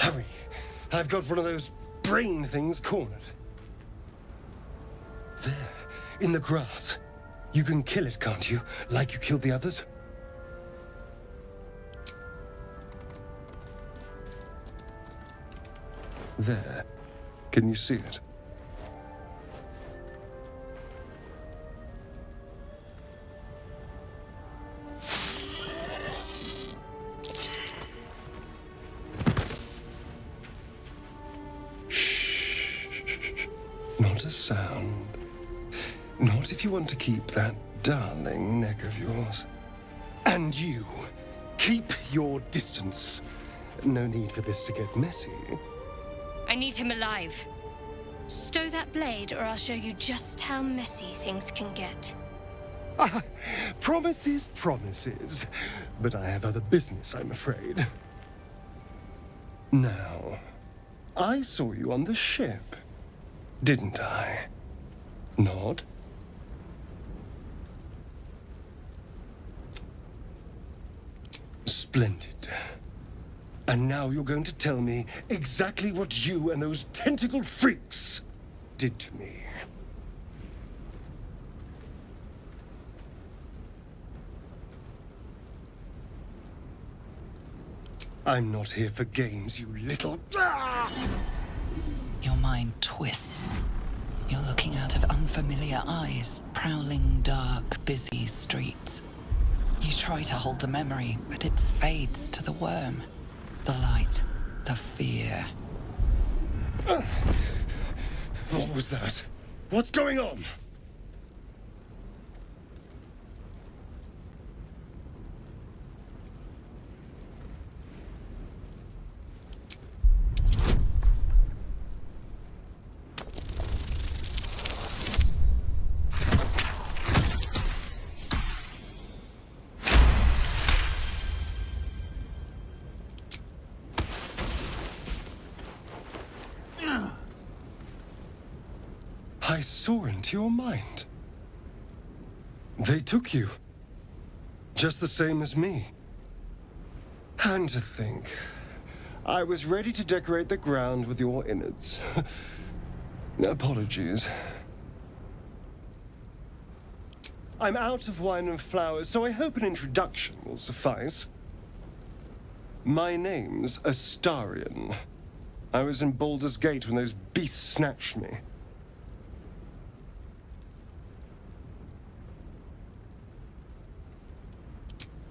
Hurry. I've got one of those brain things cornered. There, in the grass. You can kill it, can't you? Like you killed the others? There. Can you see it? Shh. Not a sound. Not if you want to keep that darling neck of yours. And you, keep your distance. No need for this to get messy. I need him alive. Stow that blade, or I'll show you just how messy things can get. Promises, promises. But I have other business, I'm afraid. Now, I saw you on the ship, didn't I? Nod? Splendid. And now you're going to tell me exactly what you and those tentacled freaks did to me. I'm not here for games, you little... Your mind twists. You're looking out of unfamiliar eyes, prowling dark, busy streets. You try to hold the memory, but it fades to the worm. The light, the fear. What was that? What's going on? I saw into your mind. They took you. Just the same as me. And to think, I was ready to decorate the ground with your innards. Apologies. I'm out of wine and flowers, so I hope an introduction will suffice. My name's Astarion. I was in Baldur's Gate when those beasts snatched me.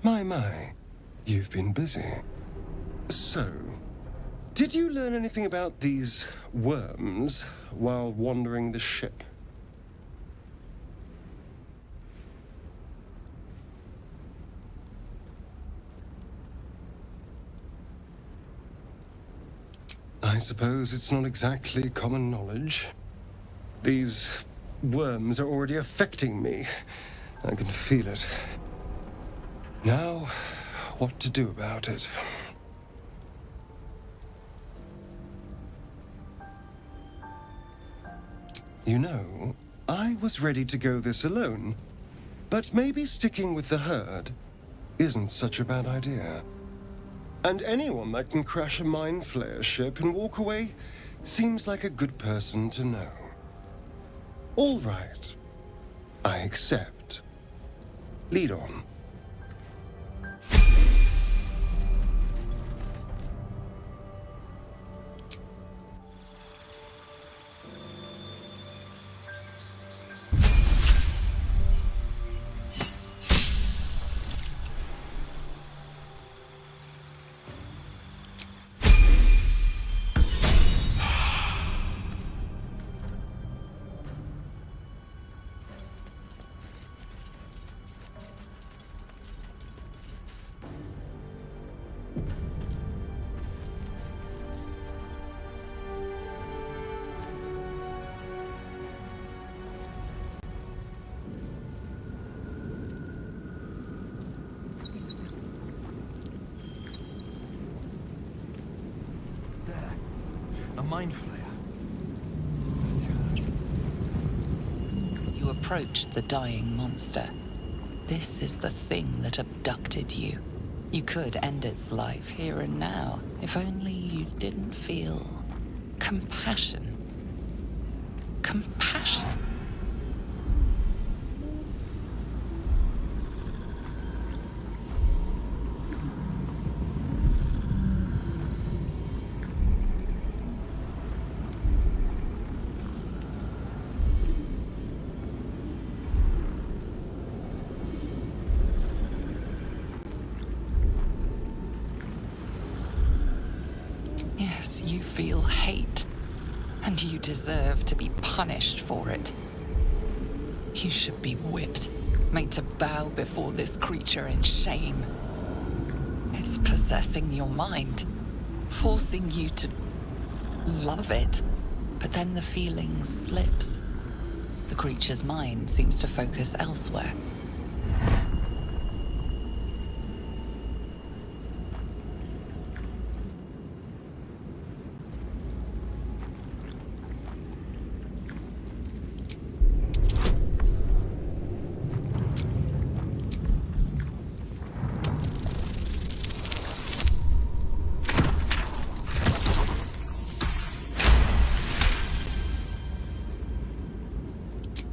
My, you've been busy. So, did you learn anything about these worms while wandering the ship? I suppose it's not exactly common knowledge. These worms are already affecting me. I can feel it. Now, what to do about it? You know, I was ready to go this alone, but maybe sticking with the herd isn't such a bad idea. And anyone that can crash a mind flayer ship and walk away seems like a good person to know. All right, I accept. Lead on. A mind flayer. You approach the dying monster. This is the thing that abducted you. You could end its life here and now, if only you didn't feel compassion. Compassion. Yes, you feel hate, and you deserve to be punished for it. You should be whipped, made to bow before this creature in shame. It's possessing your mind, forcing you to love it, but then the feeling slips. The creature's mind seems to focus elsewhere.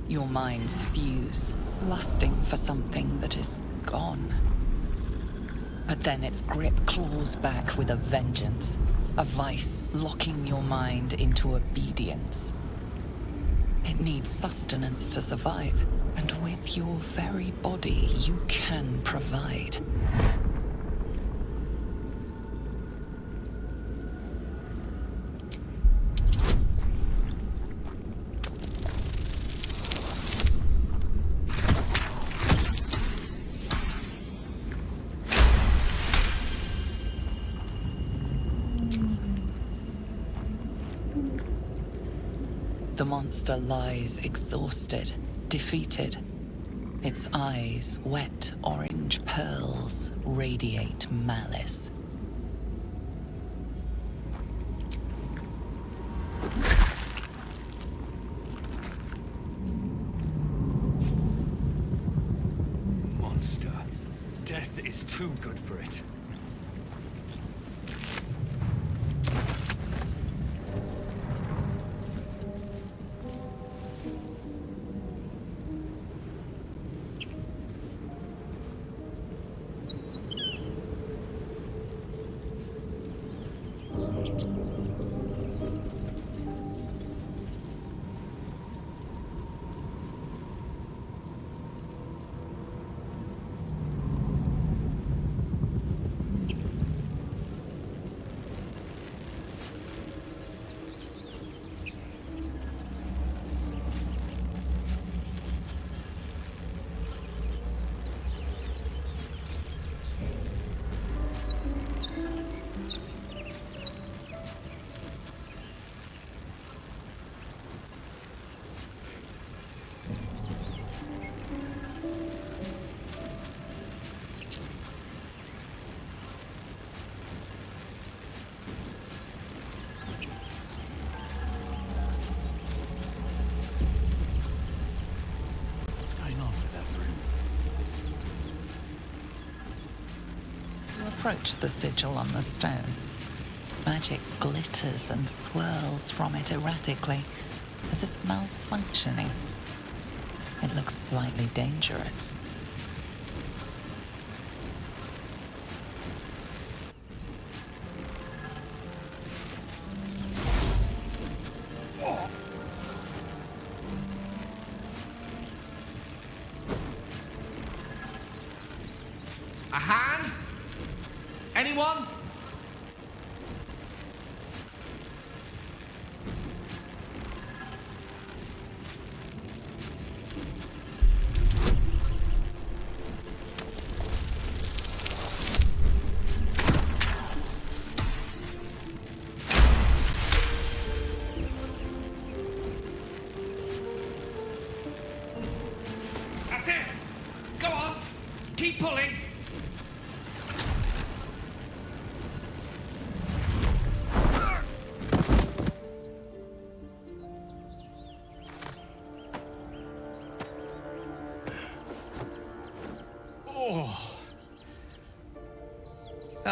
Your minds fuse, lusting for something that is gone. But then its grip claws back with a vengeance, a vice locking your mind into obedience. It needs sustenance to survive, and with your very body, you can provide. The monster lies exhausted, defeated. Its eyes, wet orange pearls, radiate malice. Monster. Death is too good for it. Approach the sigil on the stone. Magic glitters and swirls from it erratically, as if malfunctioning. It looks slightly dangerous. A hand? Anyone? That's it! Go on! Keep pulling!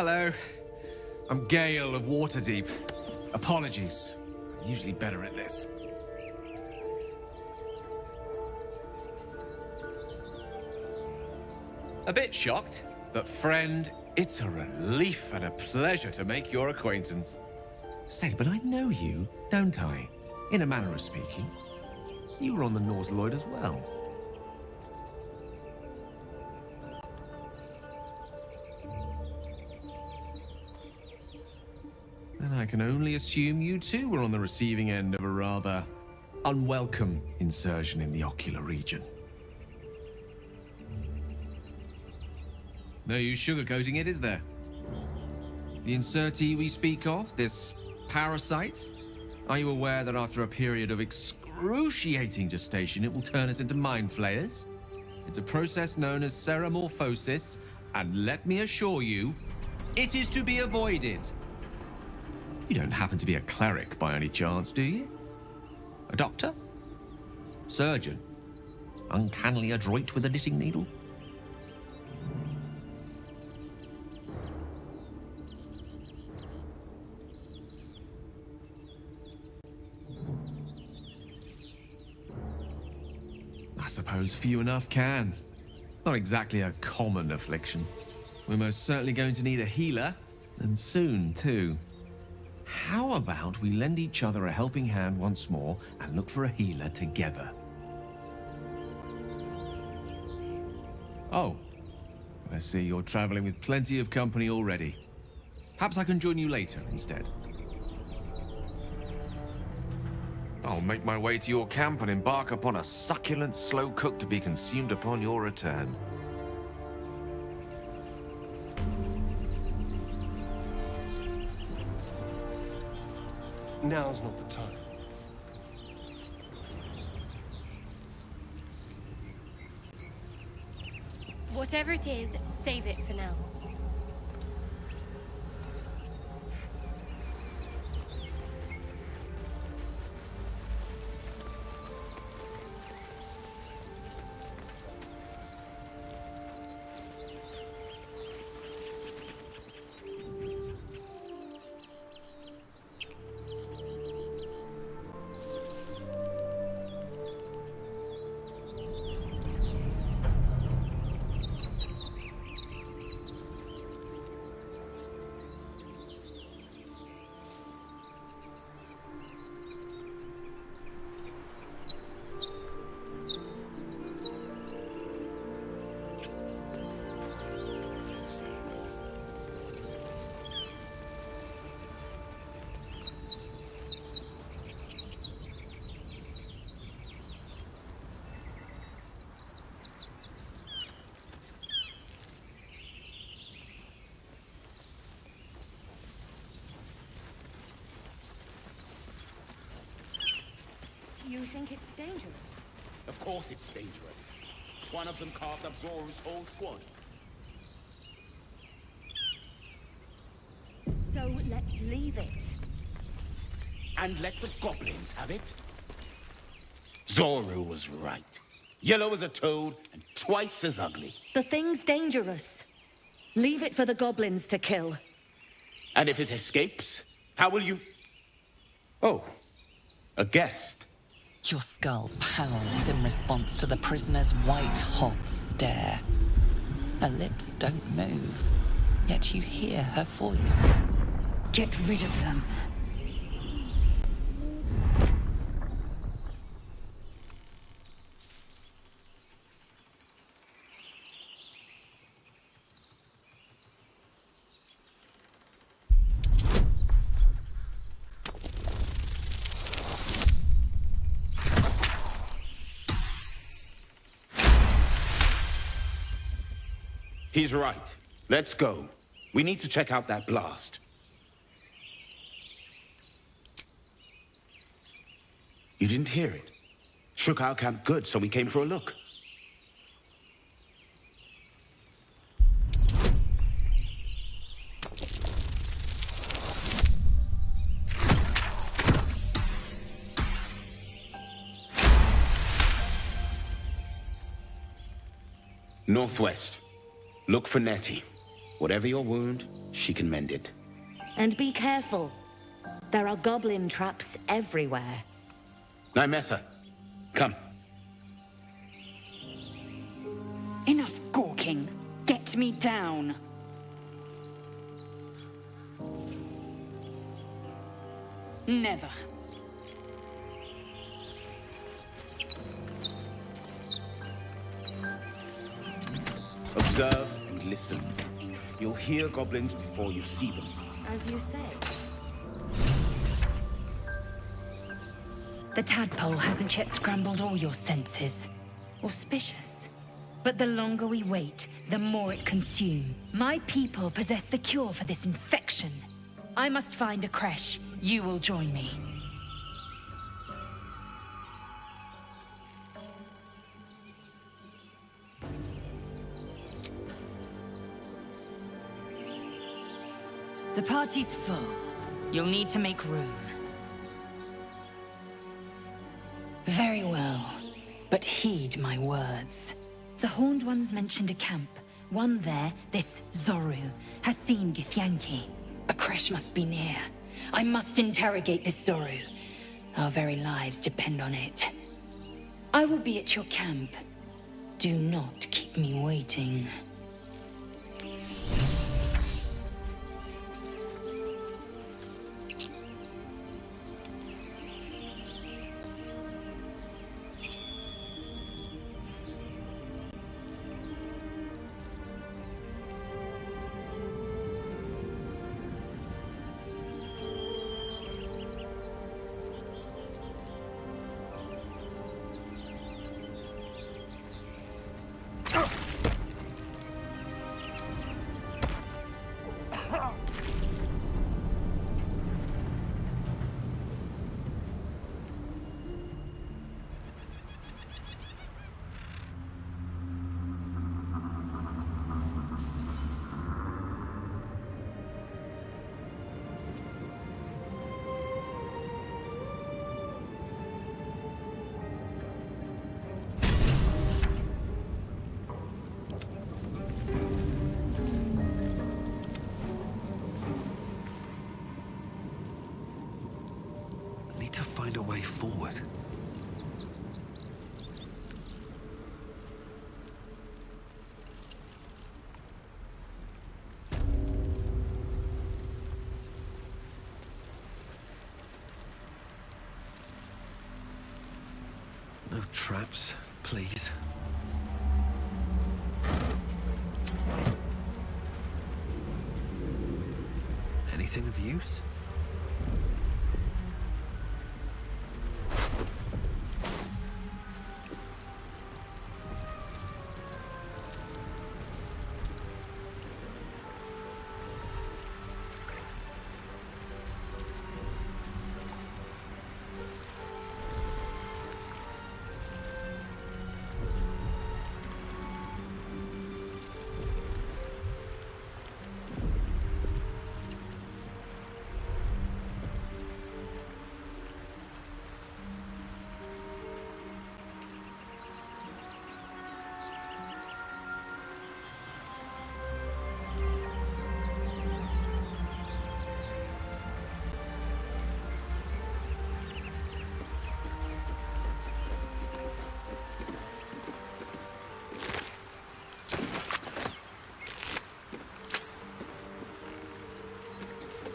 Hello. I'm Gale of Waterdeep. Apologies. I'm usually better at this. A bit shocked, but friend, it's a relief and a pleasure to make your acquaintance. Say, but I know you, don't I? In a manner of speaking. You were on the Nautiloid as well. And I can only assume you too were on the receiving end of a rather unwelcome insertion in the ocular region. No use sugarcoating it, is there? The insertee we speak of, this parasite, are you aware that after a period of excruciating gestation, it will turn us into mind flayers? It's a process known as ceramorphosis, and let me assure you, it is to be avoided. You don't happen to be a cleric by any chance, do you? A doctor? Surgeon? Uncannily adroit with a knitting needle? I suppose few enough can. Not exactly a common affliction. We're most certainly going to need a healer, and soon too. How about we lend each other a helping hand once more and look for a healer together? Oh, I see you're traveling with plenty of company already. Perhaps I can join you later instead. I'll make my way to your camp and embark upon a succulent slow cook to be consumed upon your return. Now's not the time. Whatever it is, save it for now. You think it's dangerous? Of course it's dangerous. One of them carved up Zorru's whole squad. So let's leave it. And let the goblins have it? Zorru was right. Yellow as a toad and twice as ugly. The thing's dangerous. Leave it for the goblins to kill. And if it escapes, how will you... Oh, a guest. Your skull pounds in response to the prisoner's white-hot stare. Her lips don't move, yet you hear her voice. Get rid of them. He's right. Let's go. We need to check out that blast. You didn't hear it? Shook our camp good, so we came for a look. Northwest. Look for Nettie. Whatever your wound, she can mend it. And be careful. There are goblin traps everywhere. Nymessa, come. Enough gawking. Get me down. Never. Observe and listen. You'll hear goblins before you see them. As you say. The tadpole hasn't yet scrambled all your senses. Auspicious. But the longer we wait, the more it consumes. My people possess the cure for this infection. I must find a creche. You will join me. The party's full. You'll need to make room. Very well, but heed my words. The Horned Ones mentioned a camp. One there, this Zoru, has seen Githyanki. A creche must be near. I must interrogate this Zoru. Our very lives depend on it. I will be at your camp. Do not keep me waiting. To find a way forward. No traps, please. Anything of use?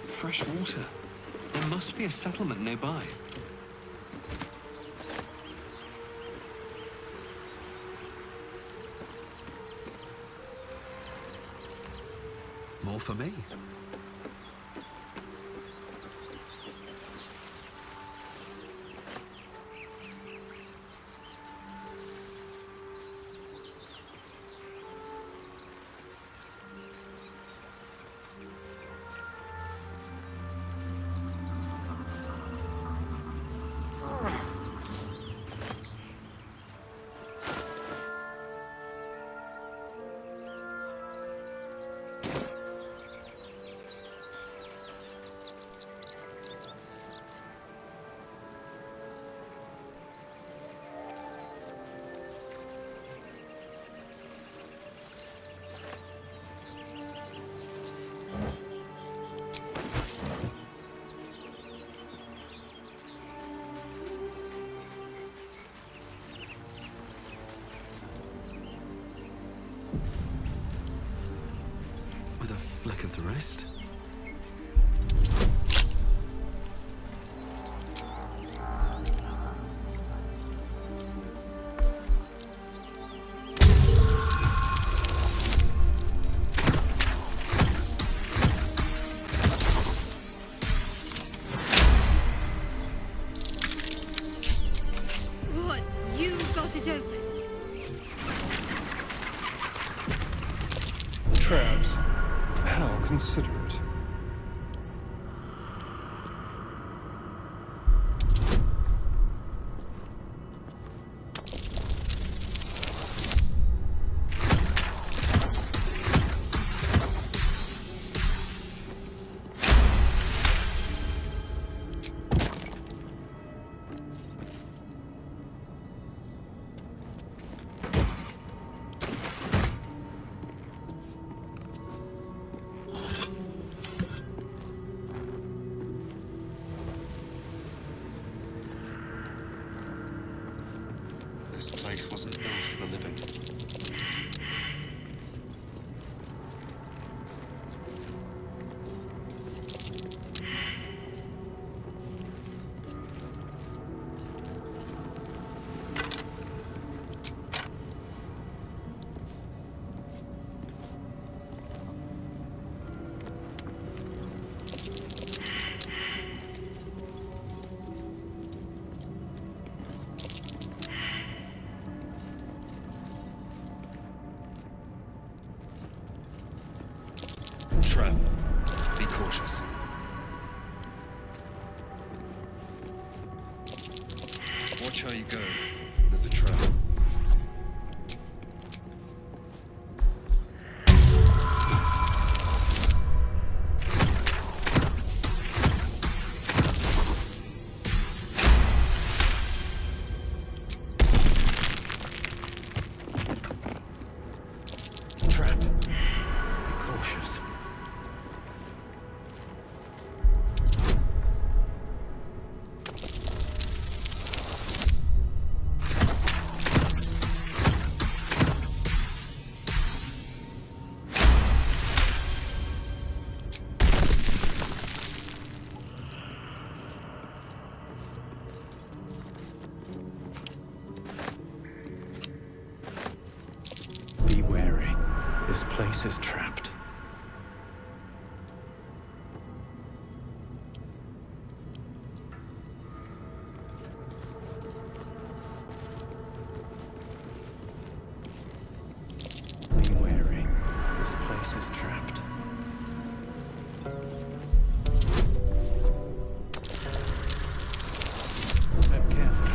Fresh water. There must be a settlement nearby. More for me. it open. Traps. How considerate. This place wasn't built for the living. Trap. Be cautious. Watch how you go. There's a trap. Trap. Be cautious. Be wary. This place is trapped. Be wary. This place is trapped. Step carefully.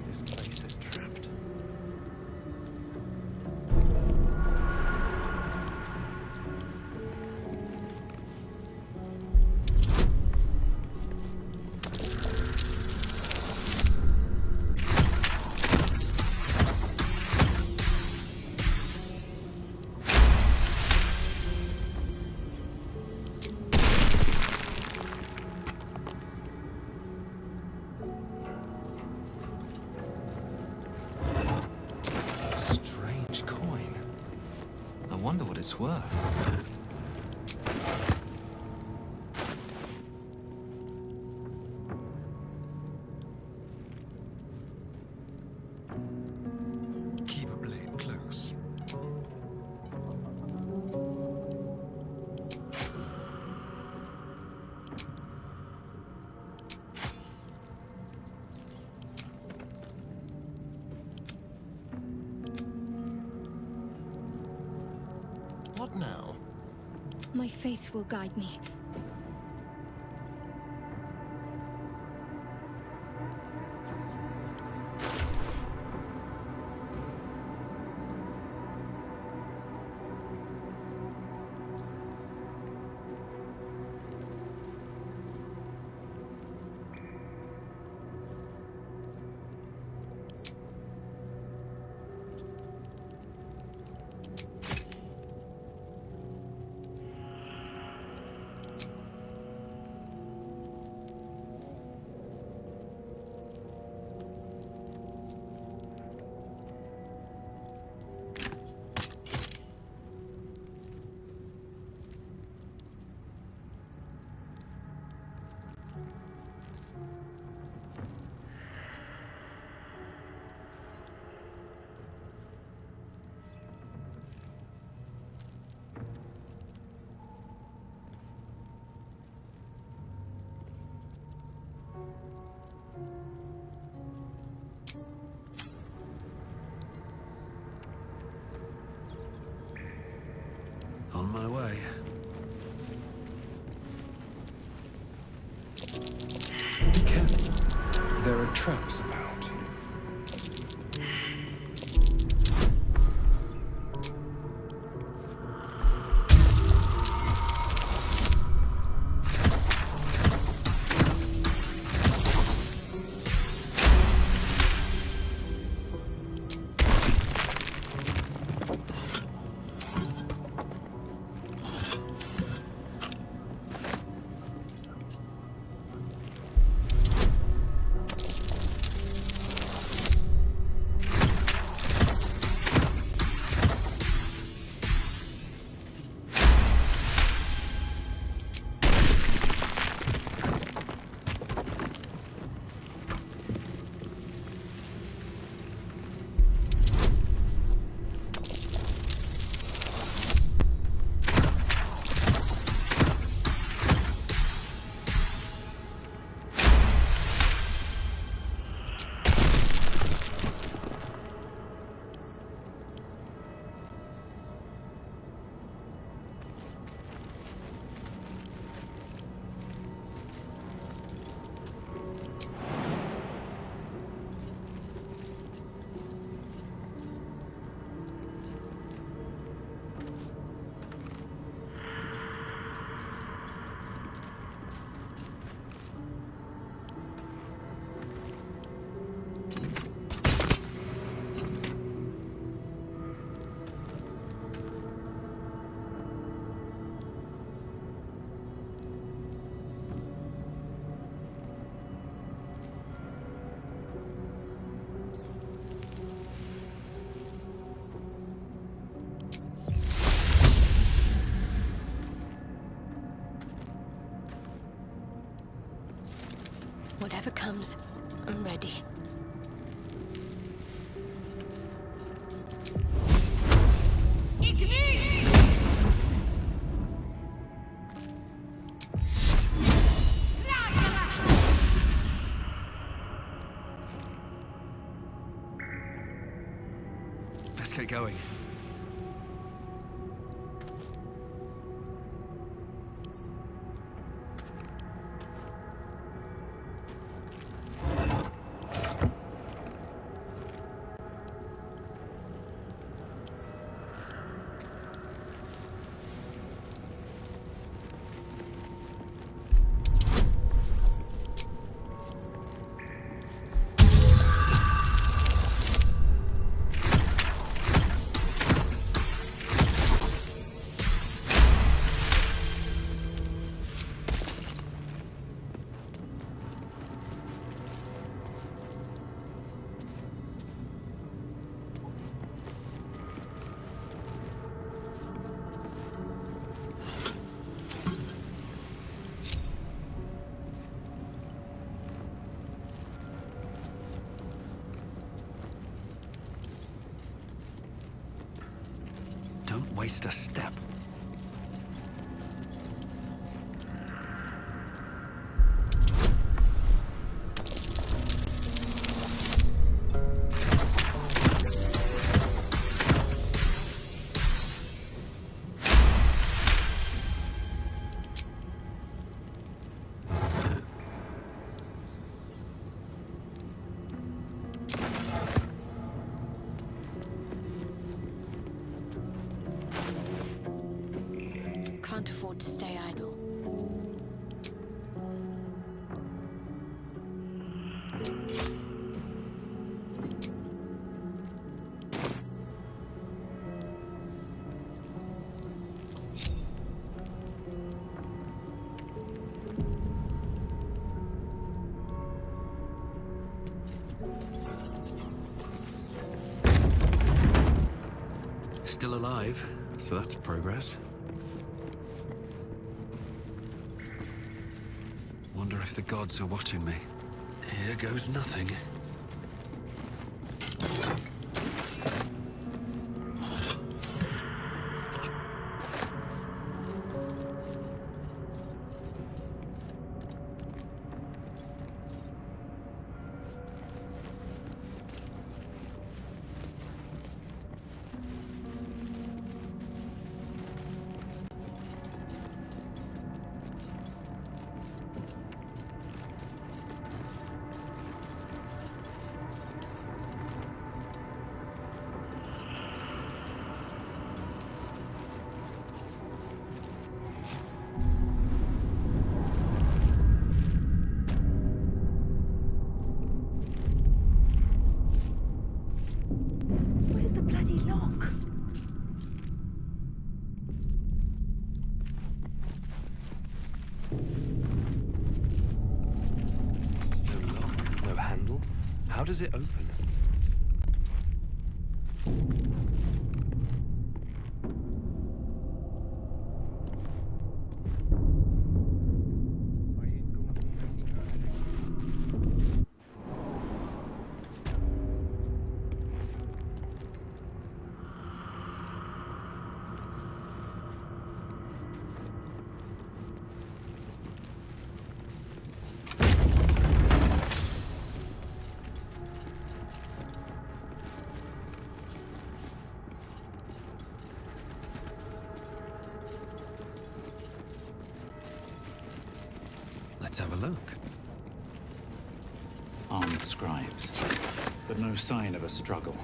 This place is trapped. Strange coin. I wonder what it's worth. Keep a blade close. What now? My faith will guide me. my way. Be careful. There are traps about. Whatever comes, I'm ready. Let's get going. Don't waste a step. Can't afford to stay idle. Still alive, so that's progress. Wonder if the gods are watching me. Here goes nothing. does it open? Let's have a look. Armed scribes, but no sign of a struggle.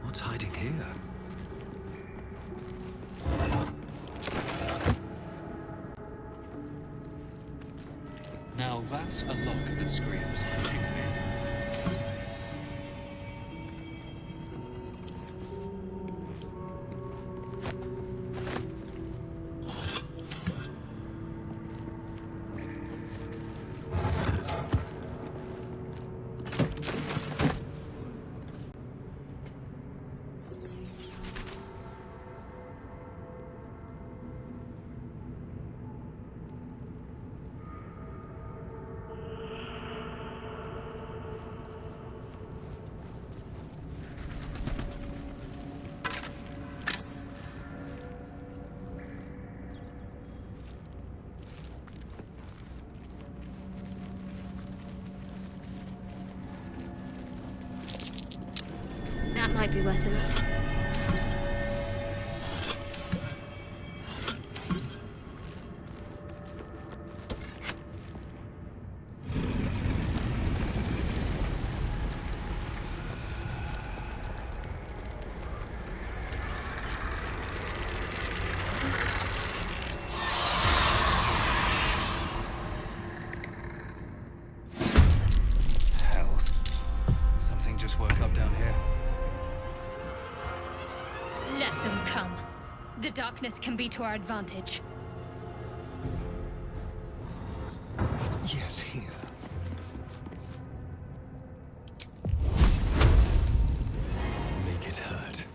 What's hiding here? Now that's a lock that screams pick me. That might be worth a look. Hell. Something just woke up down here. Let them come. The darkness can be to our advantage. Yes, here. Make it hurt.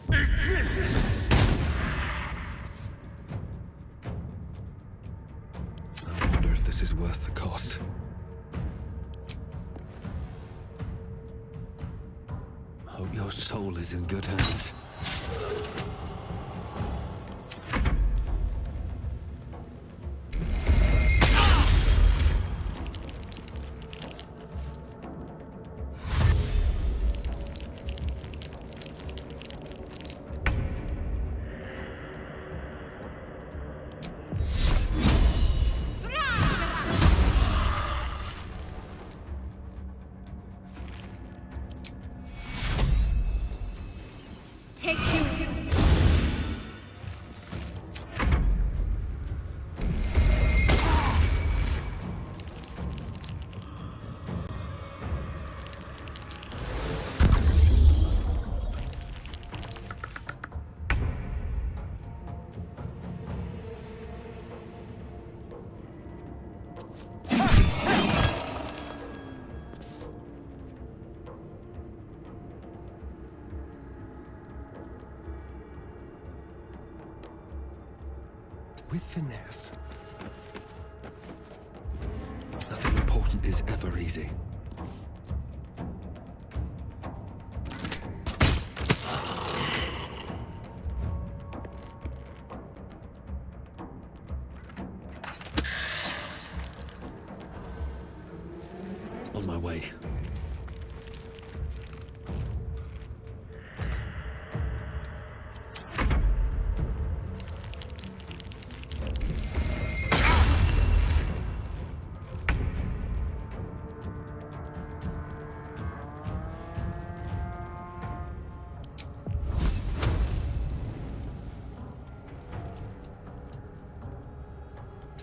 I wonder if this is worth the cost. Hope your soul is in good hands. Take two. with finesse. Nothing important is ever easy. On my way.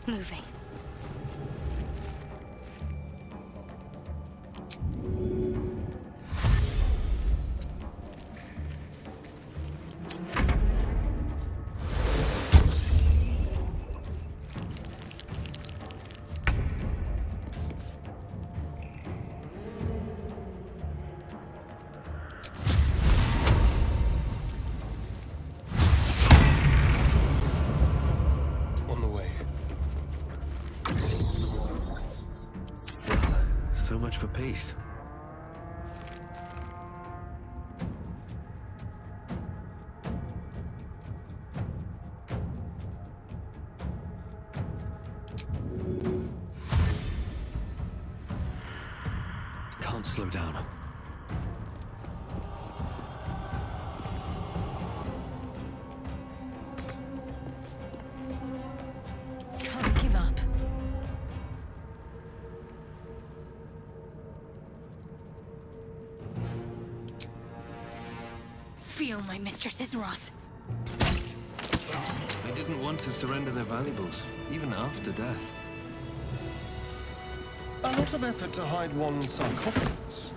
Moving. On the way. So much for peace. Can't slow down. Can't give up. Feel my mistress's wrath. They didn't want to surrender their valuables, even after death. A lot of effort to hide one sarcophagus.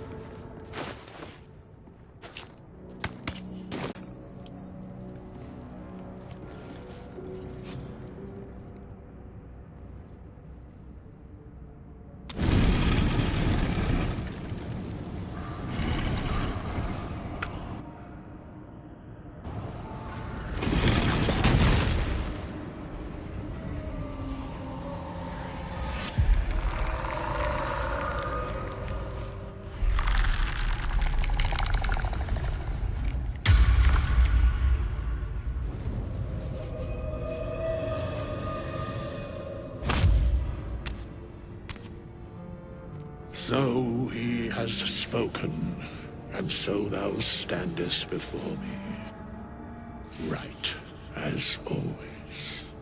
So he has spoken, and so thou standest before me. Right, as always.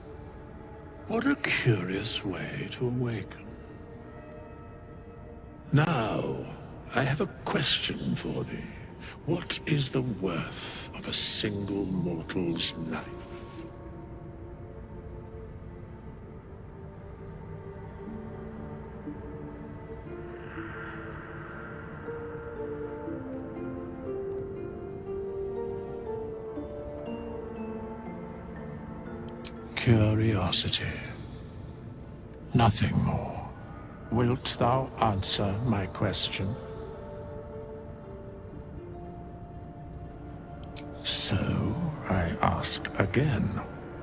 What a curious way to awaken. Now, I have a question for thee. What is the worth of a single mortal's life? Curiosity. Nothing more. Wilt thou answer my question? So, I ask again,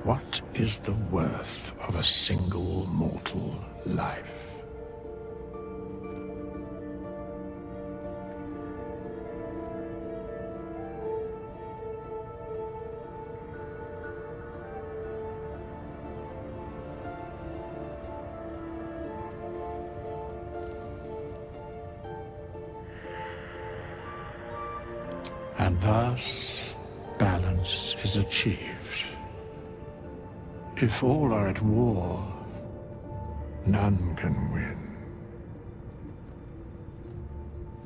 what is the worth of a single mortal life? And thus, balance is achieved. If all are at war, none can win.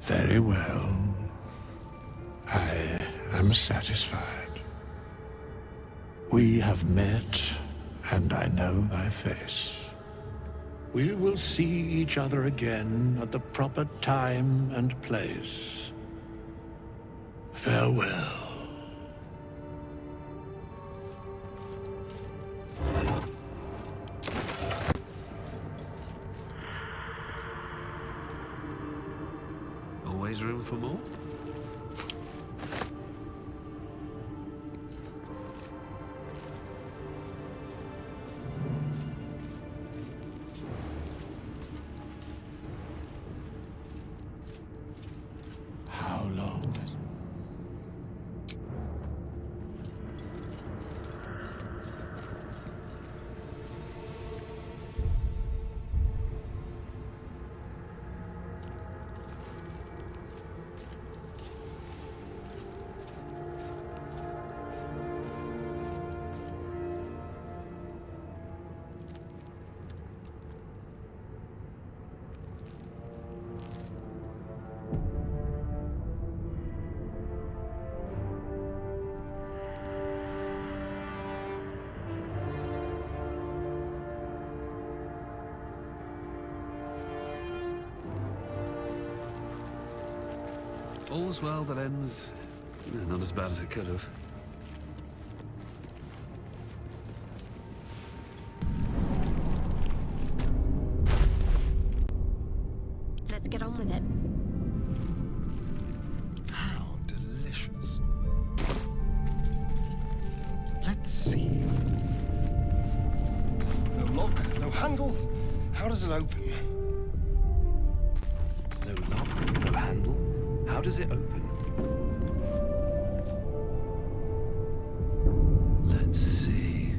Very well. I am satisfied. We have met, and I know thy face. We will see each other again at the proper time and place. Farewell. Always room for more? All's well that ends... not as bad as it could have. Let's get on with it. How delicious. Let's see. No lock, no handle. How does it open? No lock, no handle. How does it open? Let's see.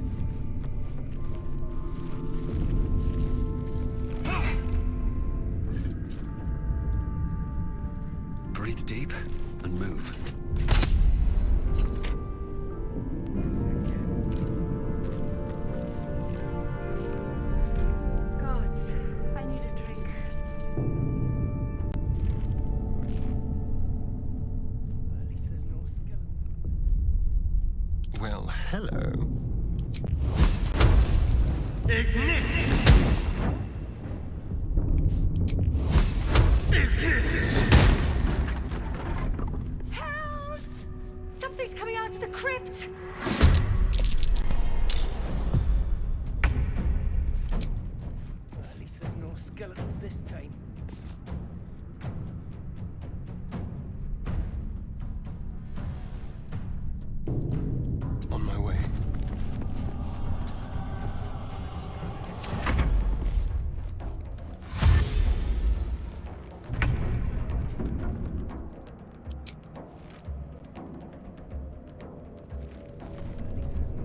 Breathe deep and move. Gods, I need a drink. At least there's no skeleton. Well, hello. Help! Something's coming out of the crypt! At least there's no skeletons this time. On my way. At least there's no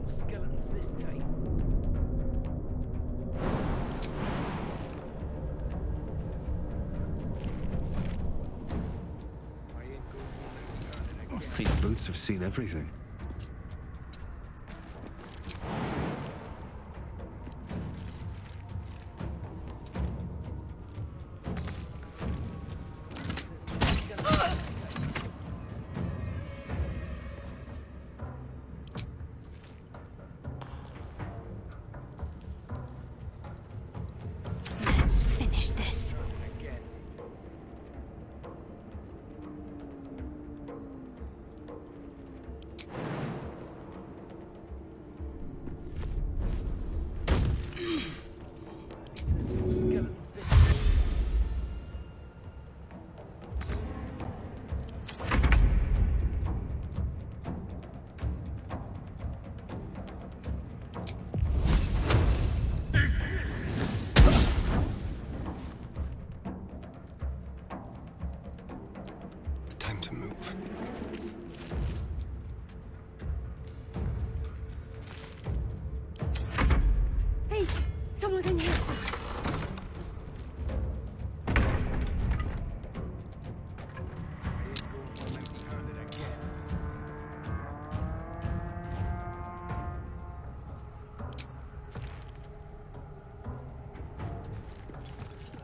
skeletons this time. These boots have seen everything. Let's finish this. Again. Skeletons this time. Time to move. Hey, someone's in here.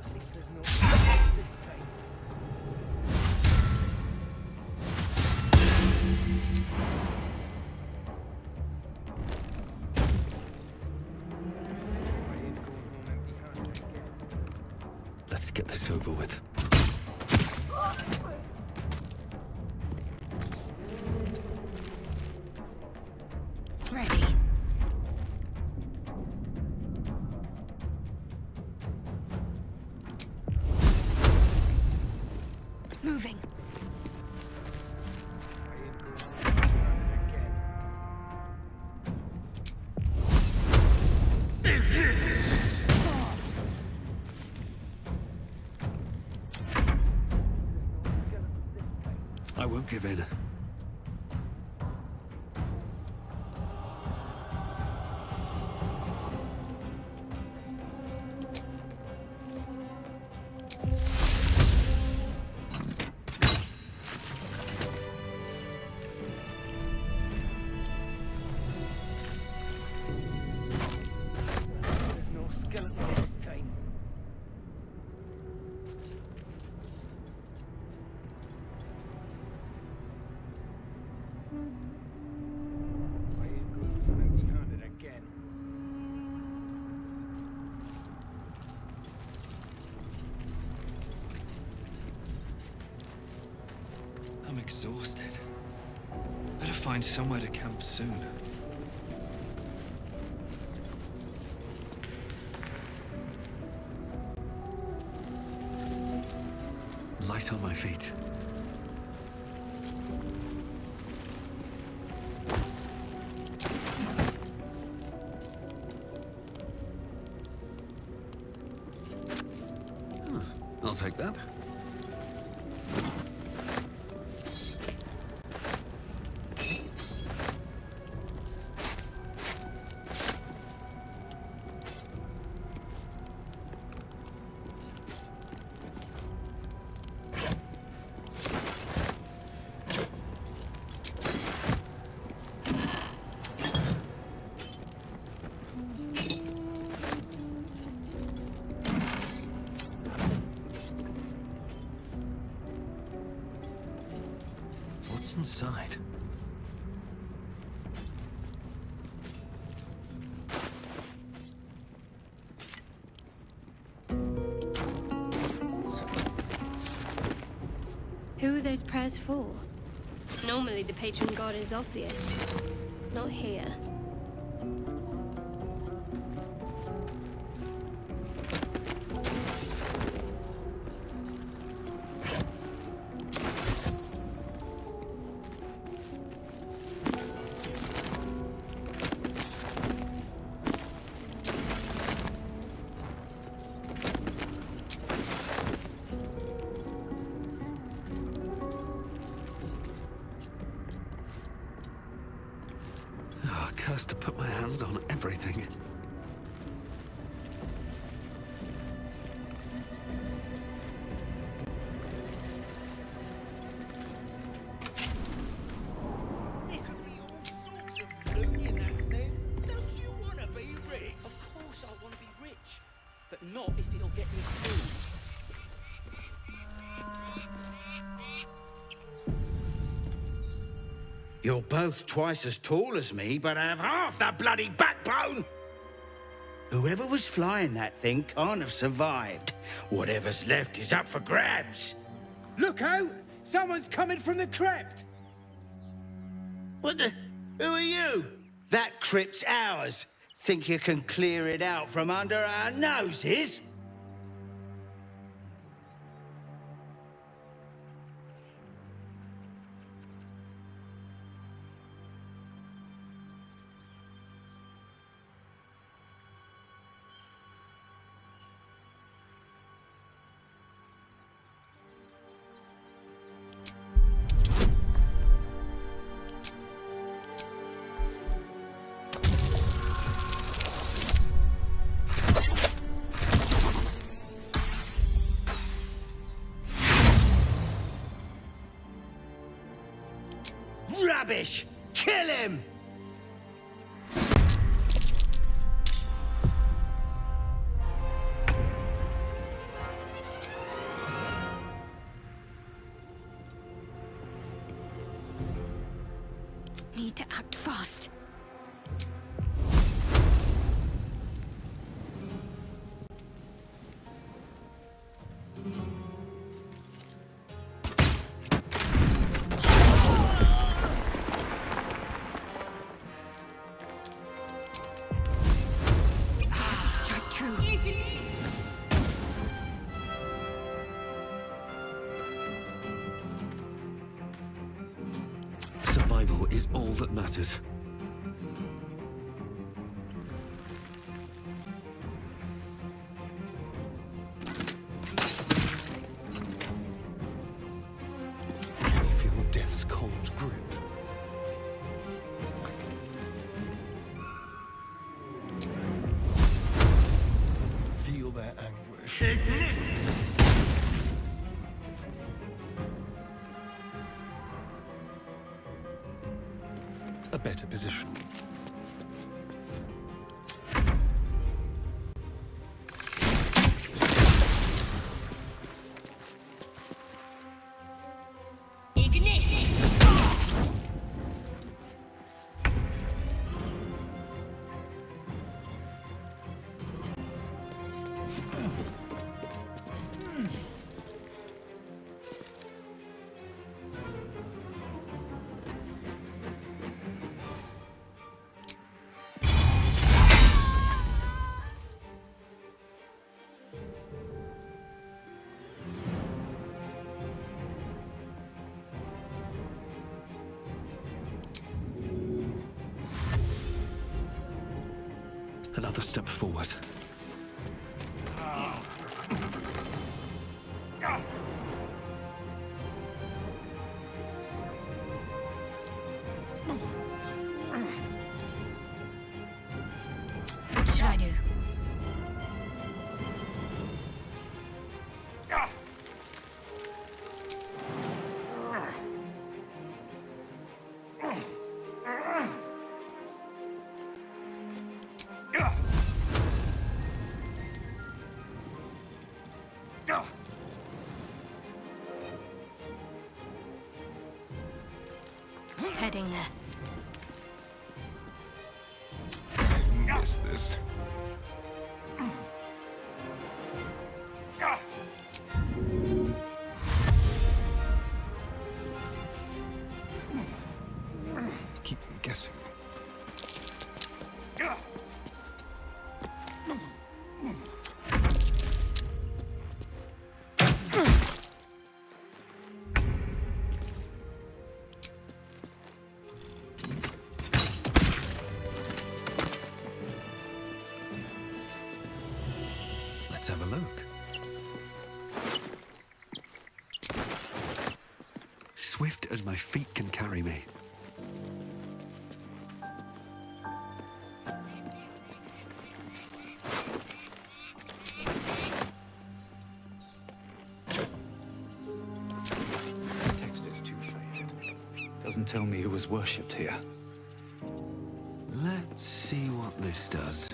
At least there's no skeletons this time. Let's get this over with. Ready. Moving. I won't give in. There's no skeletons this time. exhausted. Better find somewhere to camp soon. Light on my feet. I'll take that. What's inside? Who are those prayers for? Normally the patron god is obvious. Not here. Oh, cursed to put my hands on everything. There could be all sorts of loot in that thing. Don't you want to be rich? Of course I want to be rich, but not if it'll get me food. You're both twice as tall as me, but have half the bloody backbone! Whoever was flying that thing can't have survived. Whatever's left is up for grabs. Look out! Someone's coming from the crypt! What the? Who are you? That crypt's ours. Think you can clear it out from under our noses? Rubbish! Kill him! Need to act fast. Strike true. Survival is all that matters. I feel death's cold grip. Feel their anguish. A better position. Another step forward. What should I do? Heading there. I've missed this. Keep them guessing. Let's have a look. Swift as my feet can carry me. The text is too faded. Doesn't tell me who was worshipped here. Let's see what this does.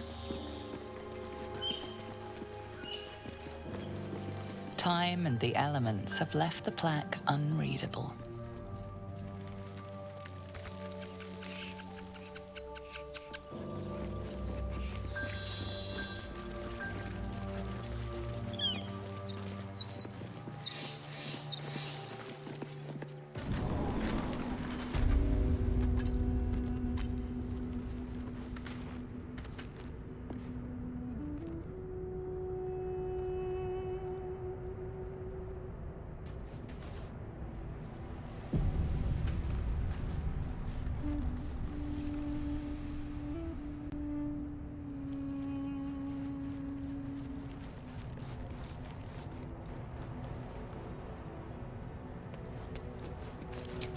Time and the elements have left the plaque unreadable.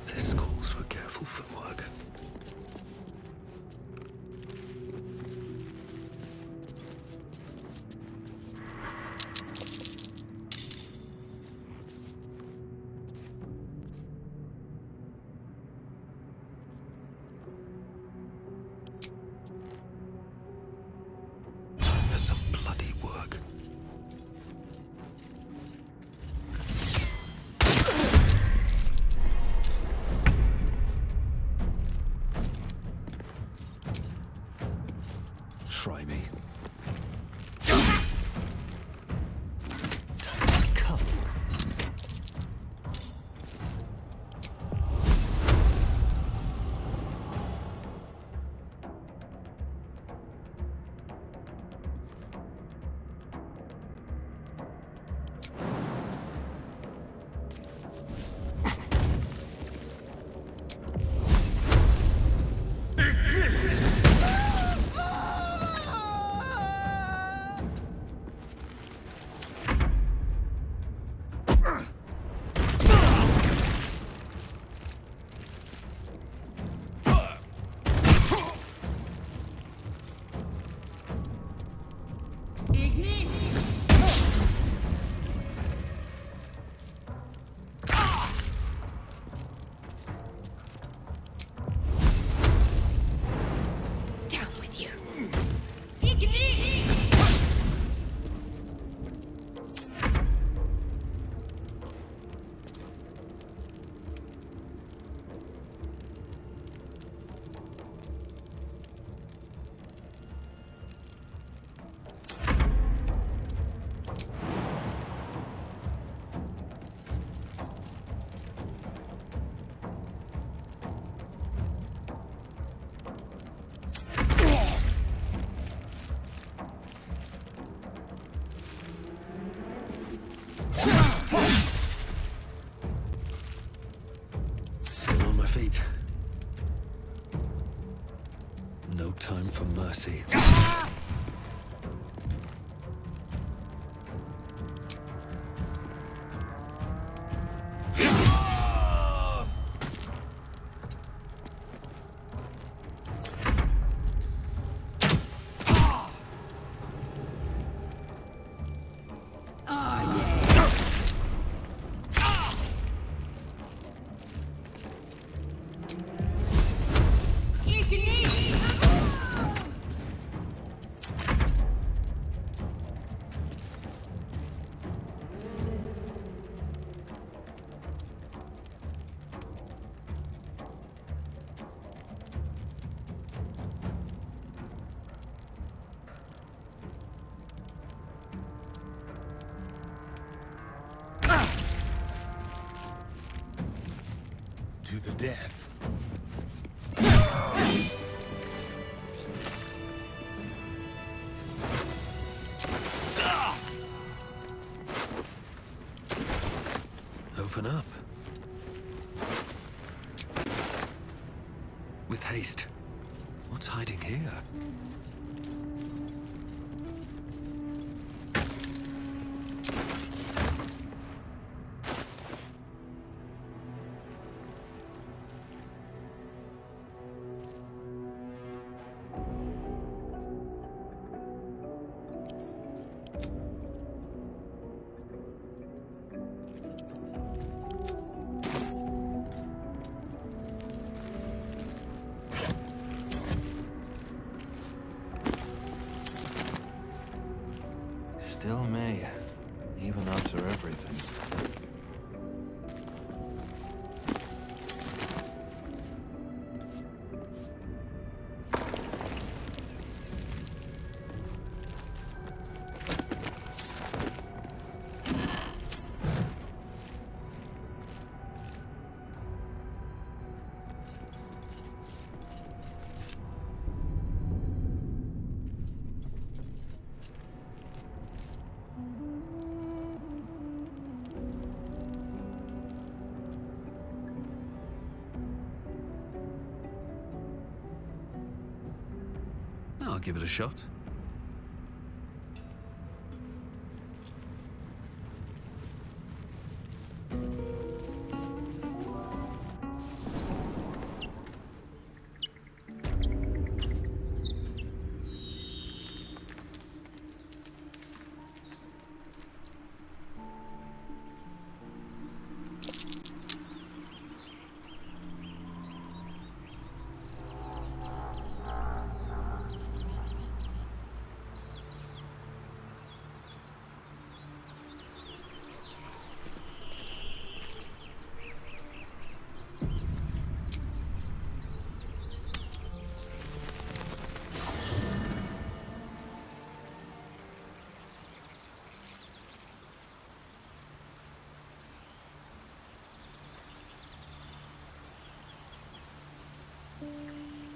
This calls for careful footwork. Time for some bloody work. Try me. Come. Down with you. Still on my feet. No time for mercy. death. Open up. With haste. What's hiding here? Still me, even after everything. I'll give it a shot.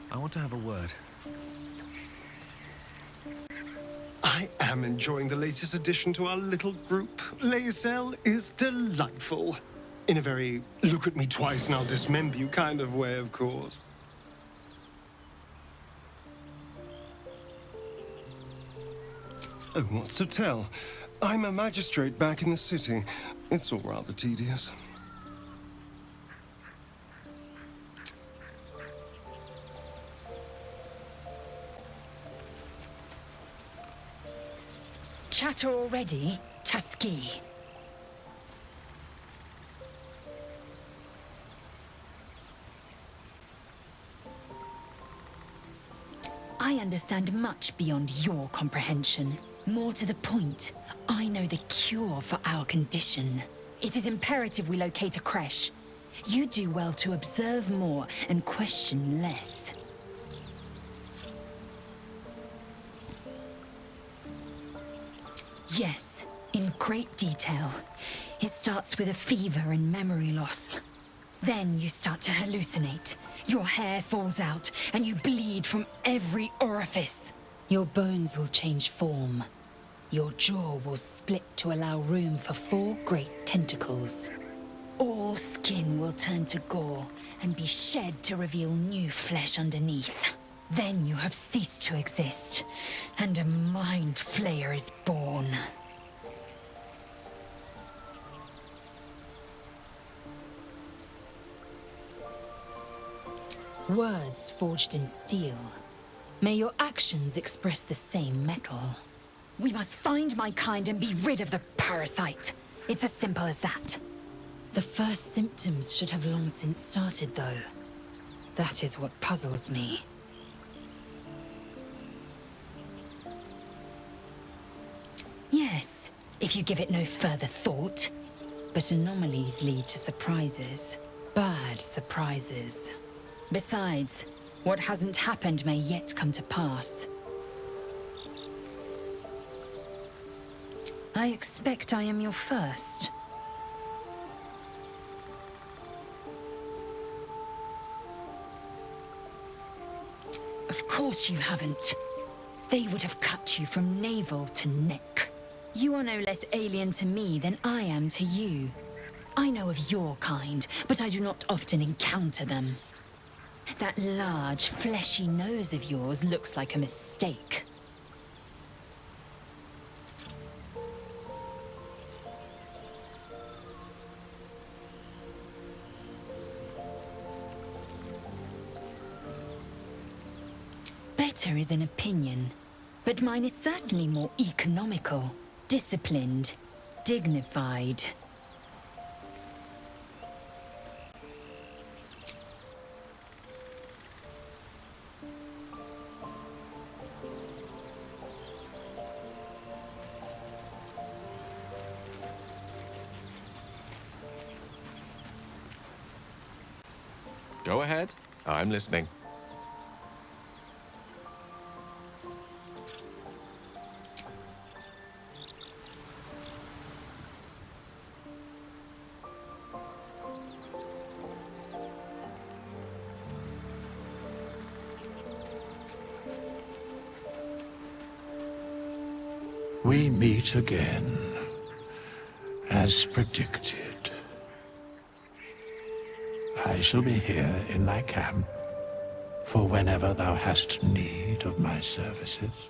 I want to have a word. I am enjoying the latest addition to our little group. Lae'zel is delightful. In a very look at me twice and I'll dismember you kind of way, of course. Oh, what's to tell? I'm a magistrate back in the city. It's all rather tedious. Chatter already, Tuskegee. I understand much beyond your comprehension. More to the point, I know the cure for our condition. It is imperative we locate a creche. You do well to observe more and question less. Yes, in great detail. It starts with a fever and memory loss. Then you start to hallucinate. Your hair falls out, and you bleed from every orifice. Your bones will change form. Your jaw will split to allow room for 4 great tentacles. All skin will turn to gore and be shed to reveal new flesh underneath. Then you have ceased to exist, and a mind flayer is born. Words forged in steel. May your actions express the same metal. We must find my kind and be rid of the parasite. It's as simple as that. The first symptoms should have long since started, though. That is what puzzles me. Yes, if you give it no further thought. But anomalies lead to surprises. Bad surprises. Besides, what hasn't happened may yet come to pass. I expect I am your first. Of course you haven't. They would have cut you from navel to neck. You are no less alien to me than I am to you. I know of your kind, but I do not often encounter them. That large, fleshy nose of yours looks like a mistake. Better is an opinion, but mine is certainly more economical, disciplined, dignified. Go ahead. I'm listening. We meet again, as predicted. I shall be here in thy camp, for whenever thou hast need of my services.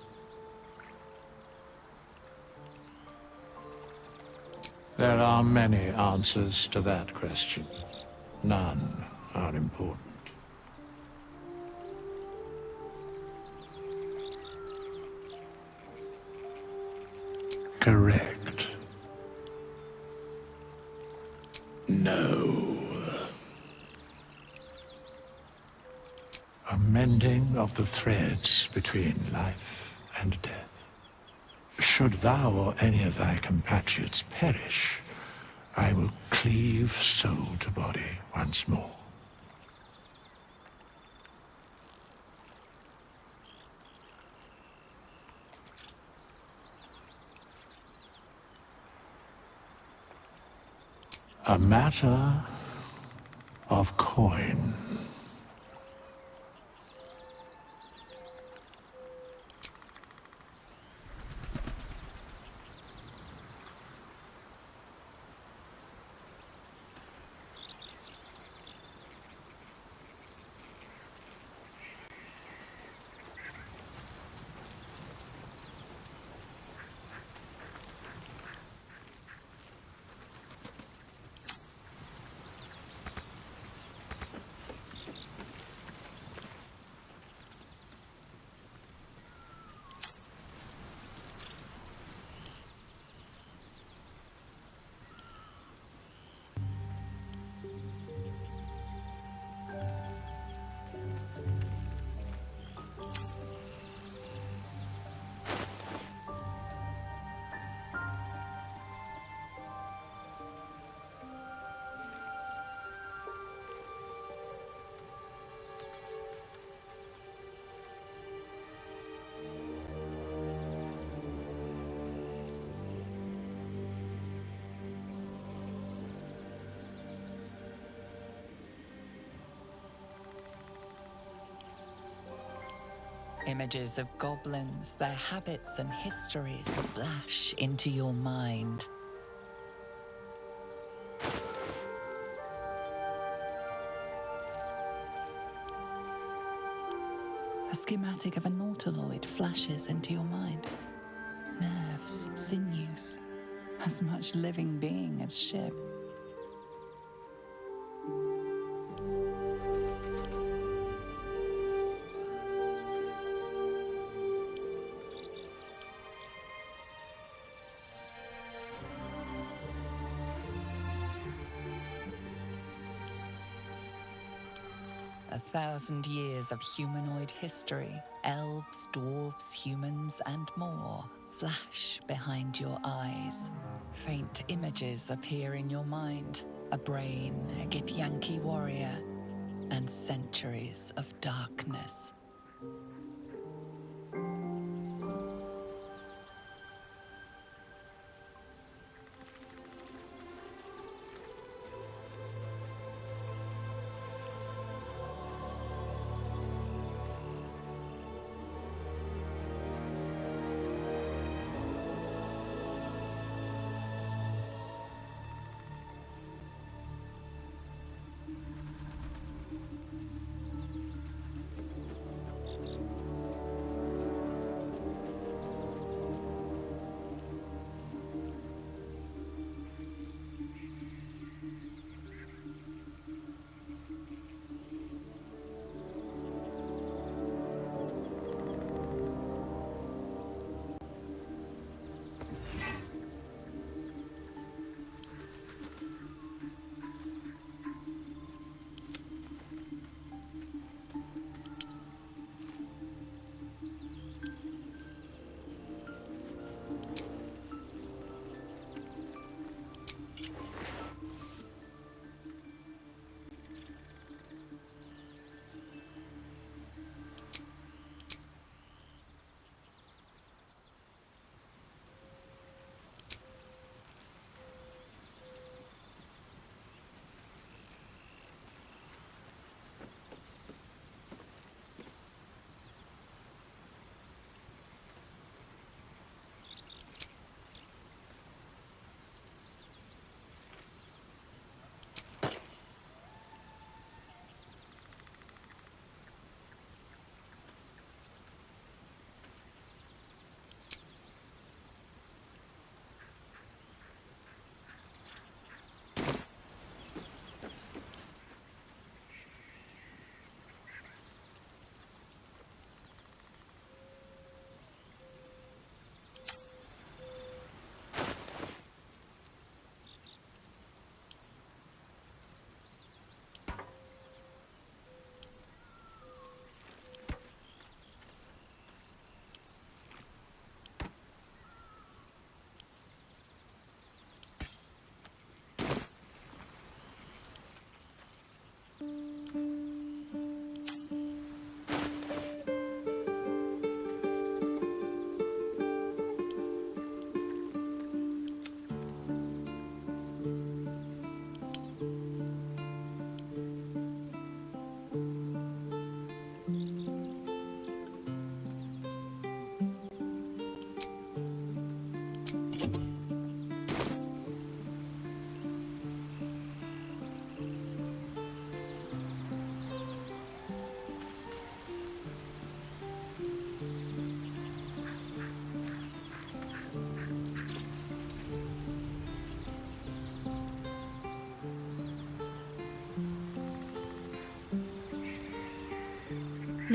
There are many answers to that question. None are important. Correct. No. A mending of the threads between life and death. Should thou or any of thy compatriots perish, I will cleave soul to body once more. A matter of coin. Images of goblins, their habits and histories flash into your mind. A schematic of a nautiloid flashes into your mind. Nerves, sinews, as much living being as ship. A 1,000 years of humanoid history, elves, dwarves, humans, and more flash behind your eyes. Faint images appear in your mind. A brain, a Githyanki warrior, and centuries of darkness.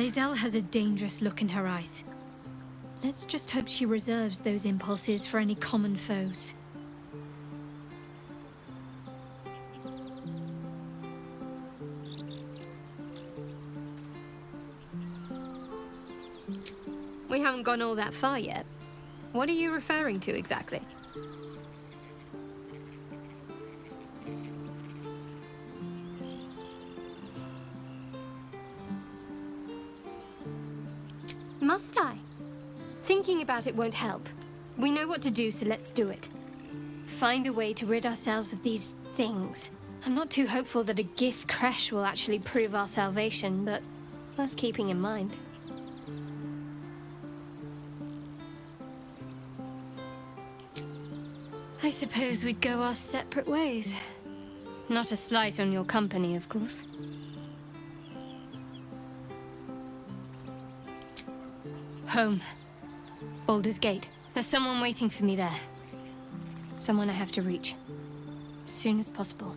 Lae'zel has a dangerous look in her eyes. Let's just hope she reserves those impulses for any common foes. We haven't gone all that far yet. What are you referring to exactly? Must I? Thinking about it won't help. We know what to do, so let's do it. Find a way to rid ourselves of these things. I'm not too hopeful that a Gith crash will actually prove our salvation, but worth keeping in mind. I suppose we'd go our separate ways. Not a slight on your company, of course. Home. Baldur's Gate. There's someone waiting for me there. Someone I have to reach. As soon as possible.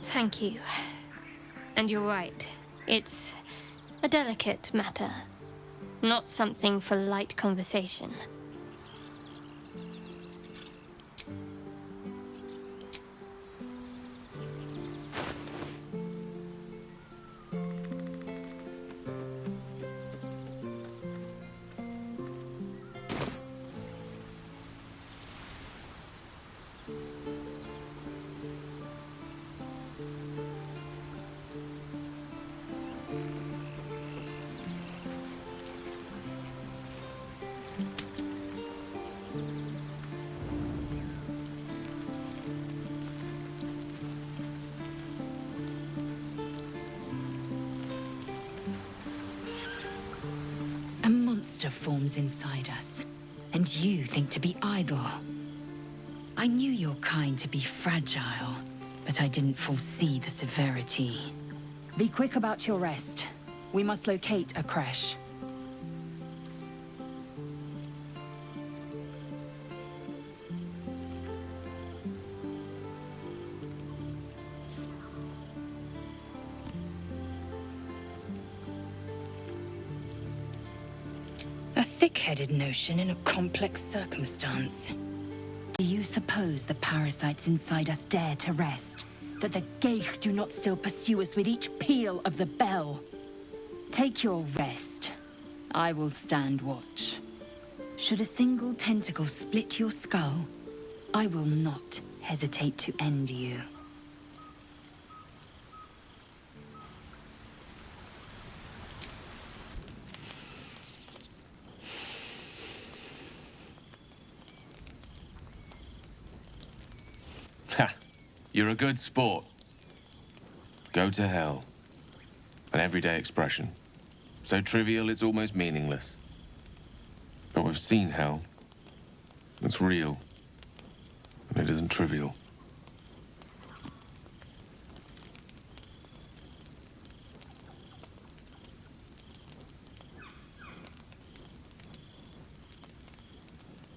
Thank you. And you're right. It's a delicate matter. Not something for light conversation. A monster forms inside us, and you think to be idle. I knew your kind to be fragile, but I didn't foresee the severity. Be quick about your rest. We must locate a crash. A thick-headed notion in a complex circumstance. Do you suppose the parasites inside us dare to rest? That the Geich do not still pursue us with each peal of the bell? Take your rest. I will stand watch. Should a single tentacle split your skull, I will not hesitate to end you. Ha! You're a good sport. Go to hell. An everyday expression. So trivial it's almost meaningless. But we've seen hell. It's real. And it isn't trivial.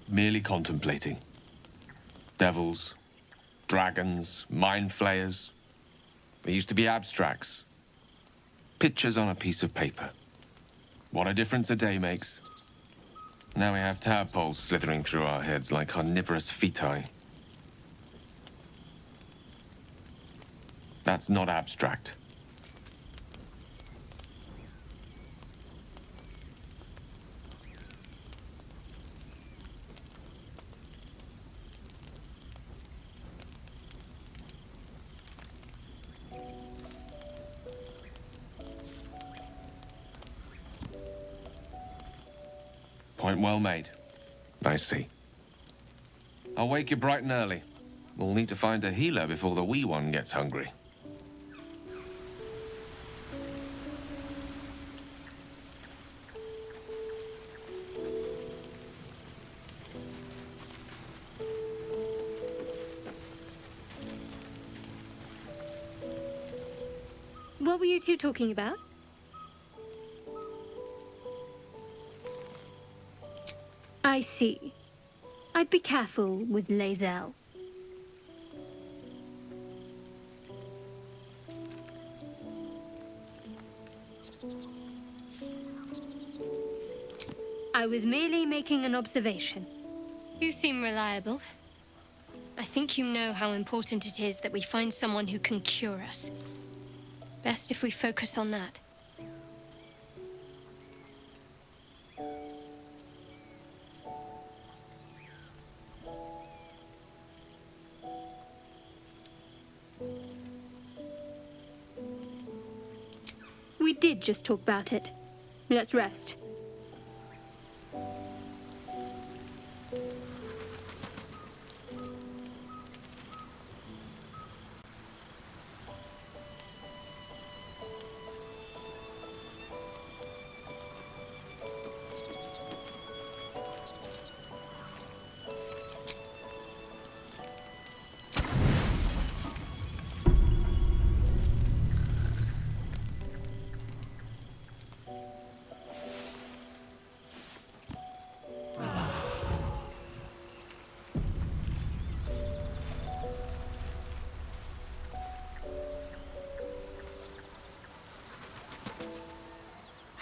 Merely contemplating. Devils, dragons, mind flayers. They used to be abstracts. Pictures on a piece of paper. What a difference a day makes. Now we have tadpoles slithering through our heads like carnivorous feti. That's not abstract. Point well made. I see. I'll wake you bright and early. We'll need to find a healer before the wee one gets hungry. What were you two talking about? I see. I'd be careful with Lae'zel. I was merely making an observation. You seem reliable. I think you know how important it is that we find someone who can cure us. Best if we focus on that. We did just talk about it. Let's rest.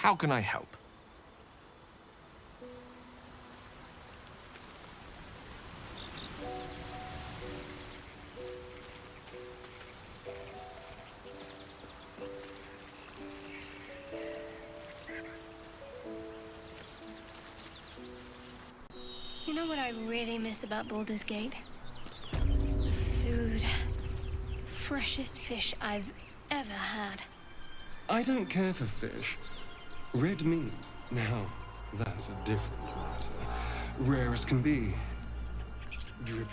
How can I help? You know what I really miss about Baldur's Gate? The food. Freshest fish I've ever had. I don't care for fish. Red meat, now, that's a different matter. Rare as can be. Dripping.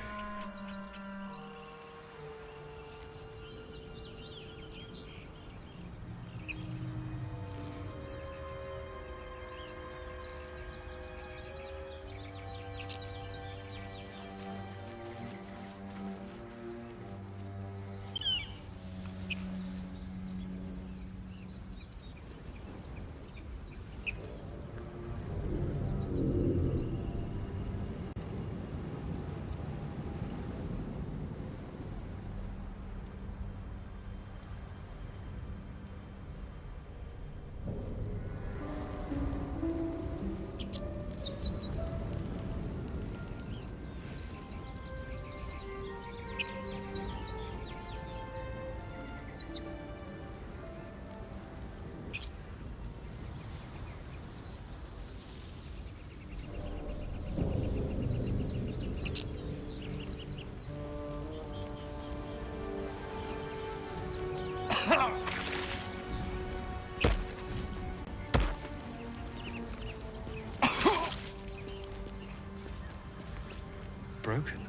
Broken.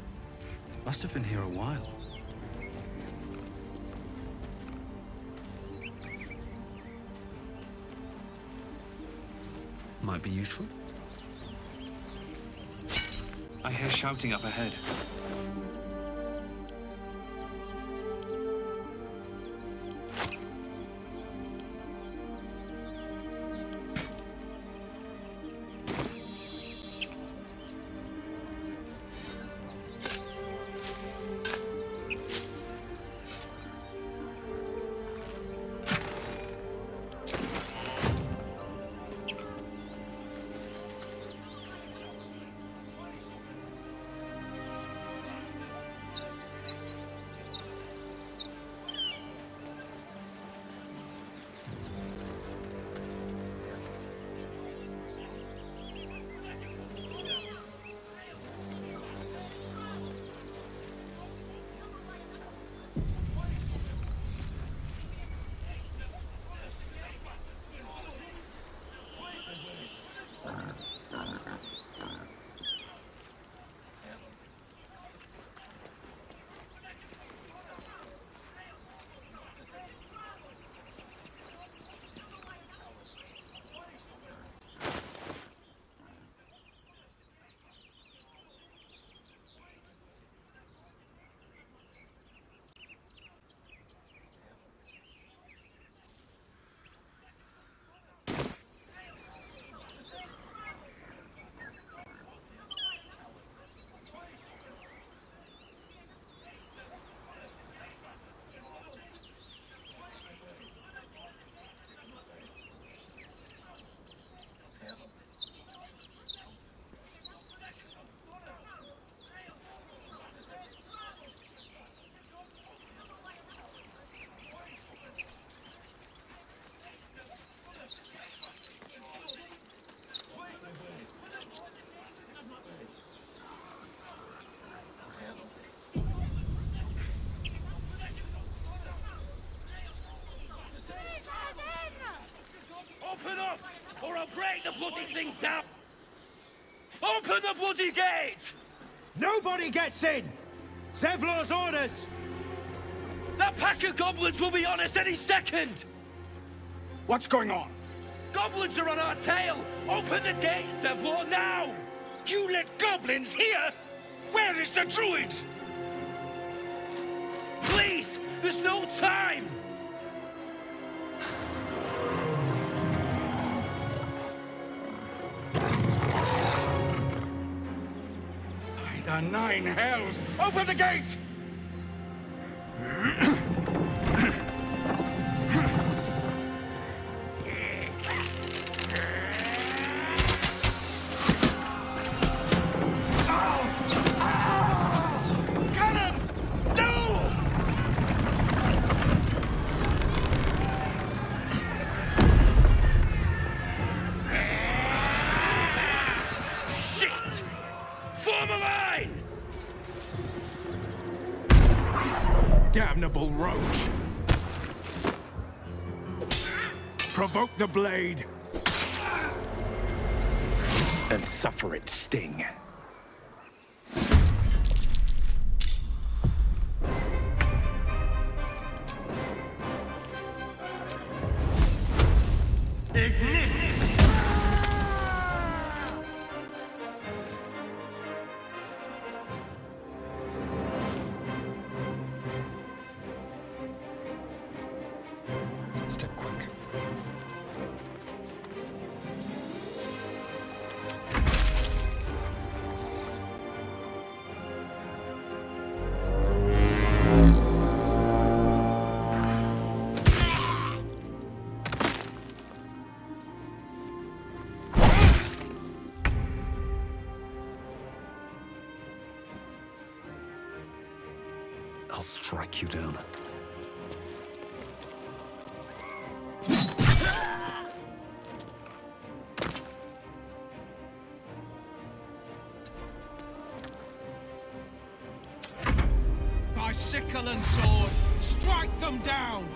Must have been here a while. Might be useful. I hear shouting up ahead. the bloody thing down! Open the bloody gate! Nobody gets in! Zevlor's orders! That pack of goblins will be on us any second! What's going on? Goblins are on our tail! Open the gate, Zevlor, now! You let goblins here? Where is the druid? Please! There's no time! By the nine hells! Open the gate! Damnable roach! Provoke the blade! And suffer its sting. Step quick. I'll strike you down. By sickle and sword, strike them down!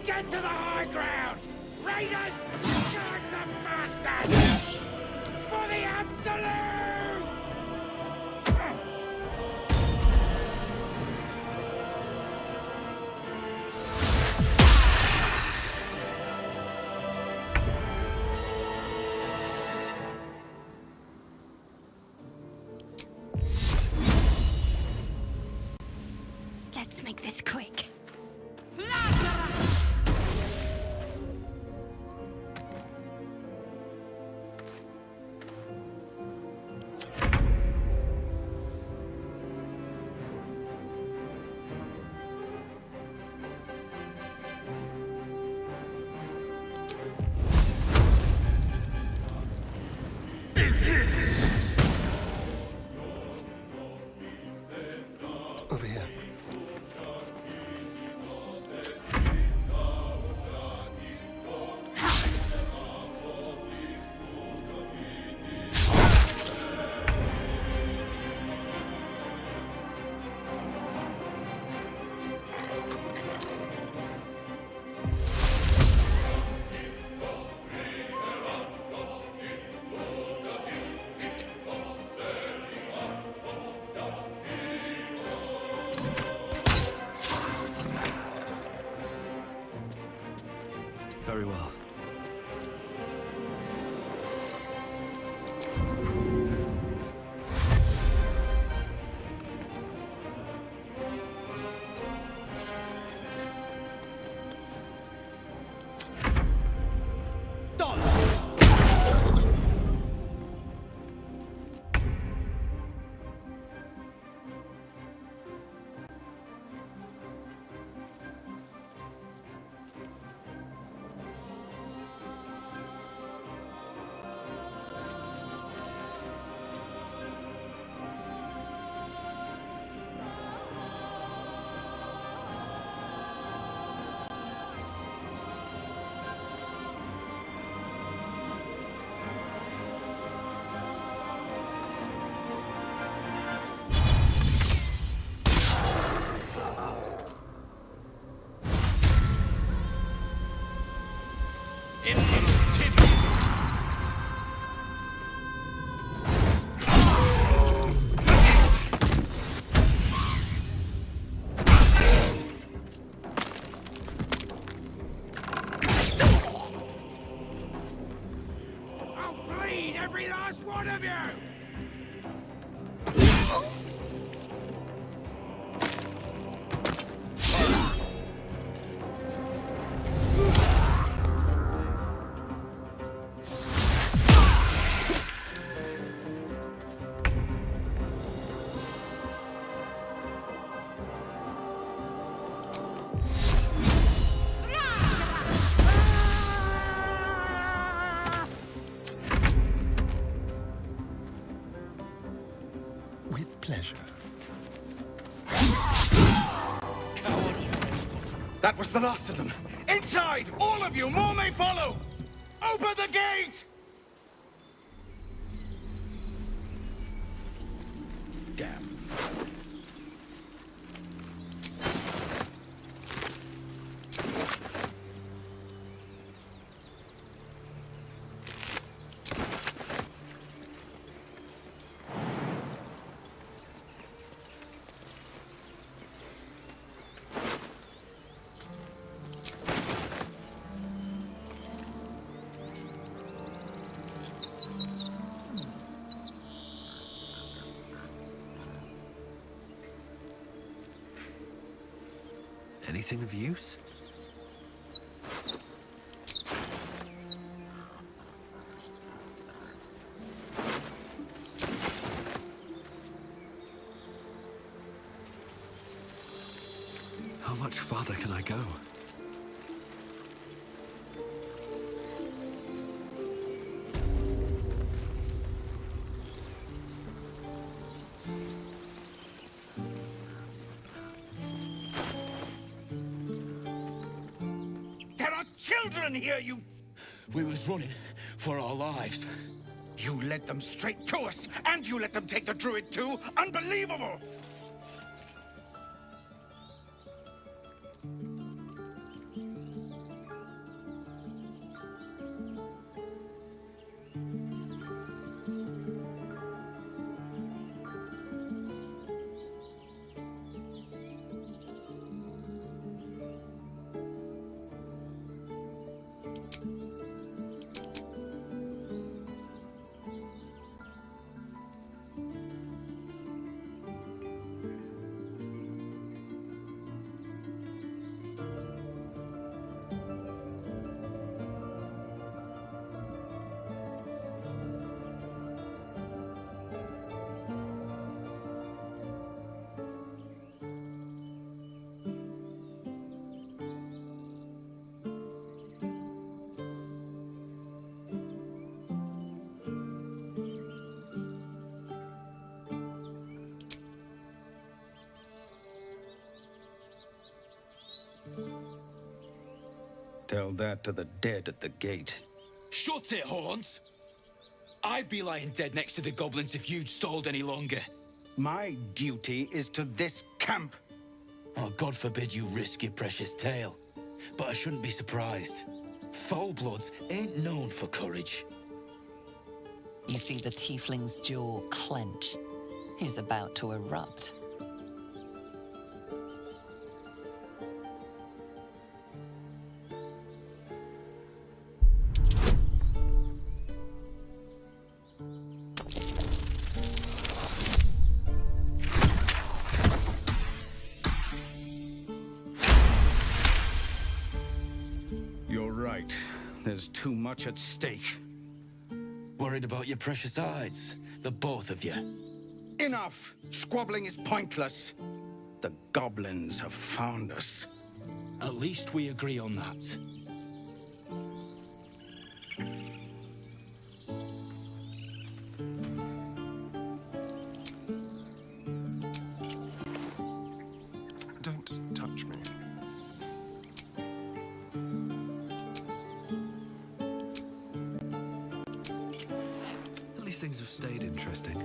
Get to the high ground! Raiders! Charge the bastards! For the absolute! Let's make this quick. Over here. Very well. One of you! With pleasure. That was the last of them. Inside! All of you! More may follow! Open the gate! Damn. Anything of use? How much farther can I go? Children here, you... We was running for our lives. You led them straight to us, and you let them take the druid too? Unbelievable! Tell that to the dead at the gate. Shut it, Horns! I'd be lying dead next to the goblins if you'd stalled any longer. My duty is to this camp. Oh, God forbid you risk your precious tail. But I shouldn't be surprised. Foul-bloods ain't known for courage. You see the tiefling's jaw clench. He's about to erupt. You're right. There's too much at stake. Worried about your precious hides, the both of you. Enough! Squabbling is pointless. The goblins have found us. At least we agree on that. Don't touch me. At least things have stayed interesting.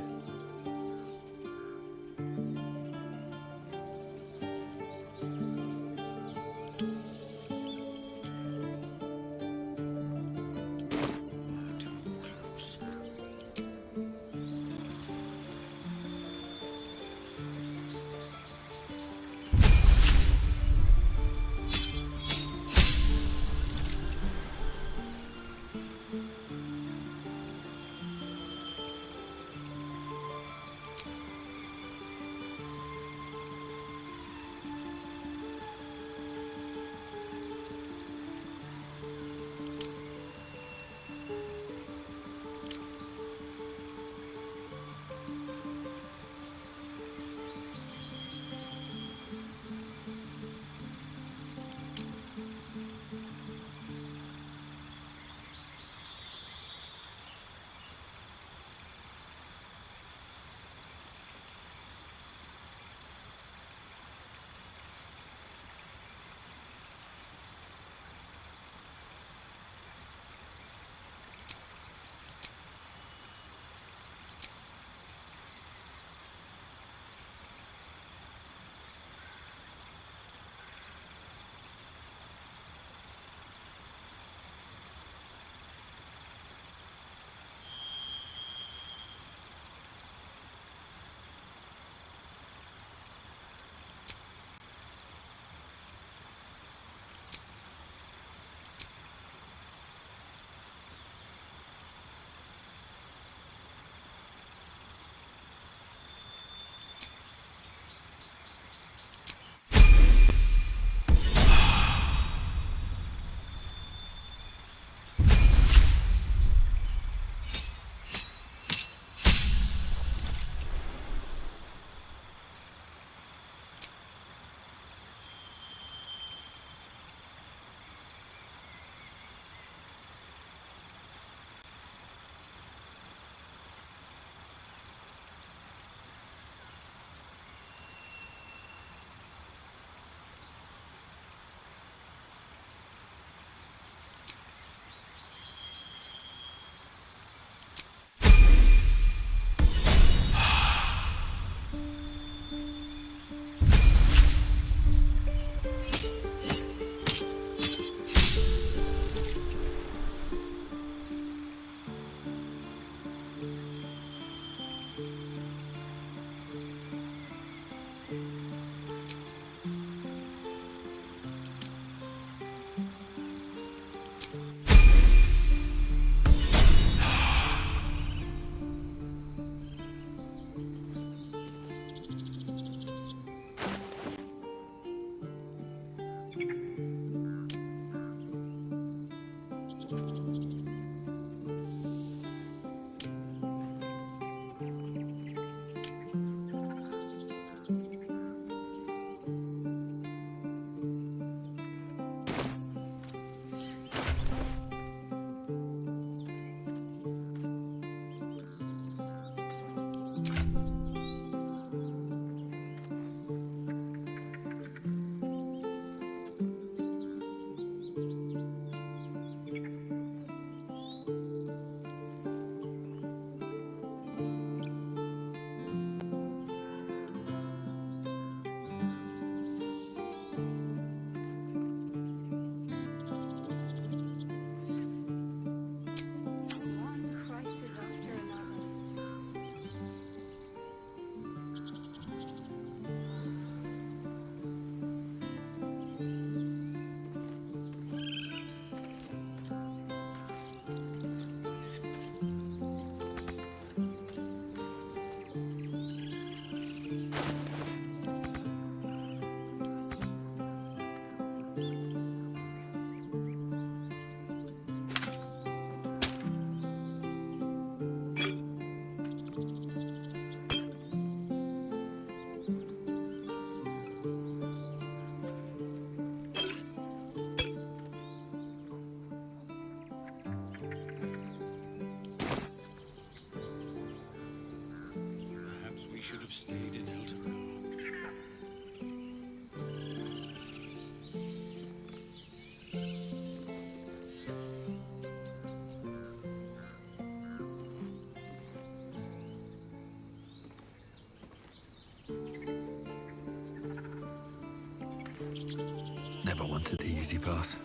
Never wanted the easy path.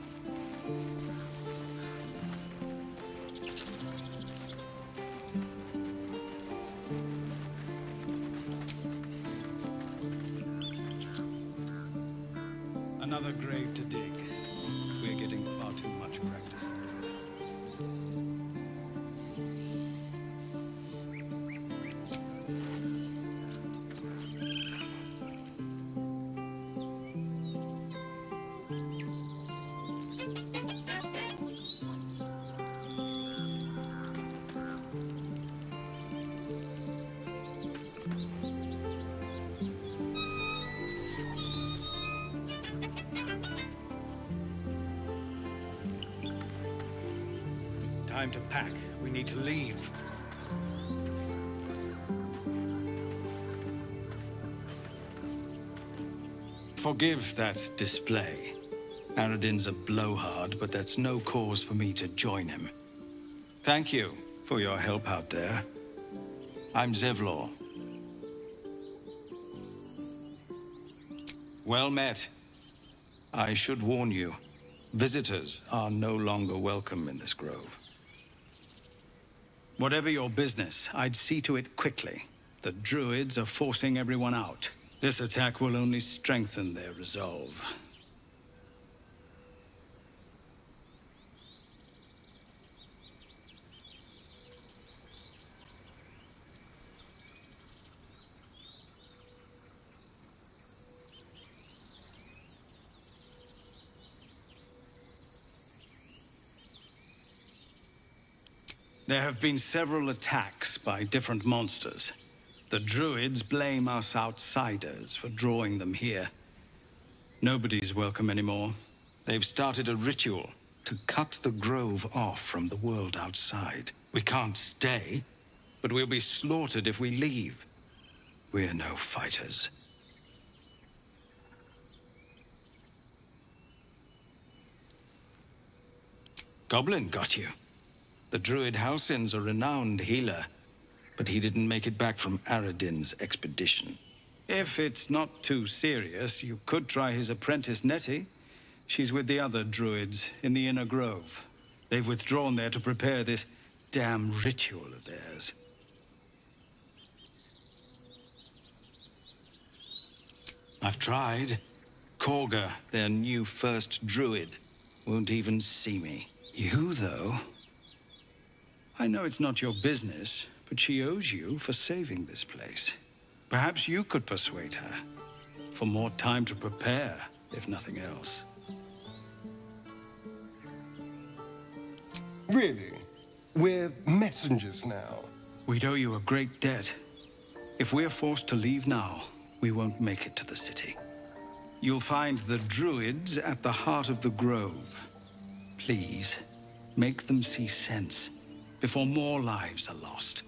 Another grave to dig. We're getting far too much practice on this. Time to pack. We need to leave. Forgive that display. Aradin's a blowhard, but that's no cause for me to join him. Thank you for your help out there. I'm Zevlor. Well met. I should warn you, visitors are no longer welcome in this grove. Whatever your business, I'd see to it quickly. The druids are forcing everyone out. This attack will only strengthen their resolve. There have been several attacks by different monsters. The druids blame us outsiders for drawing them here. Nobody's welcome anymore. They've started a ritual to cut the grove off from the world outside. We can't stay, but we'll be slaughtered if we leave. We're no fighters. Goblin got you. The druid Halsin's a renowned healer, but he didn't make it back from Aradin's expedition. If it's not too serious, you could try his apprentice Nettie. She's with the other druids in the inner grove. They've withdrawn there to prepare this damn ritual of theirs. I've tried. Korga, their new first druid, won't even see me. You, though... I know it's not your business, but she owes you for saving this place. Perhaps you could persuade her, for more time to prepare, if nothing else. Really? We're messengers now. We'd owe you a great debt. If we're forced to leave now, we won't make it to the city. You'll find the druids at the heart of the grove. Please, make them see sense before more lives are lost.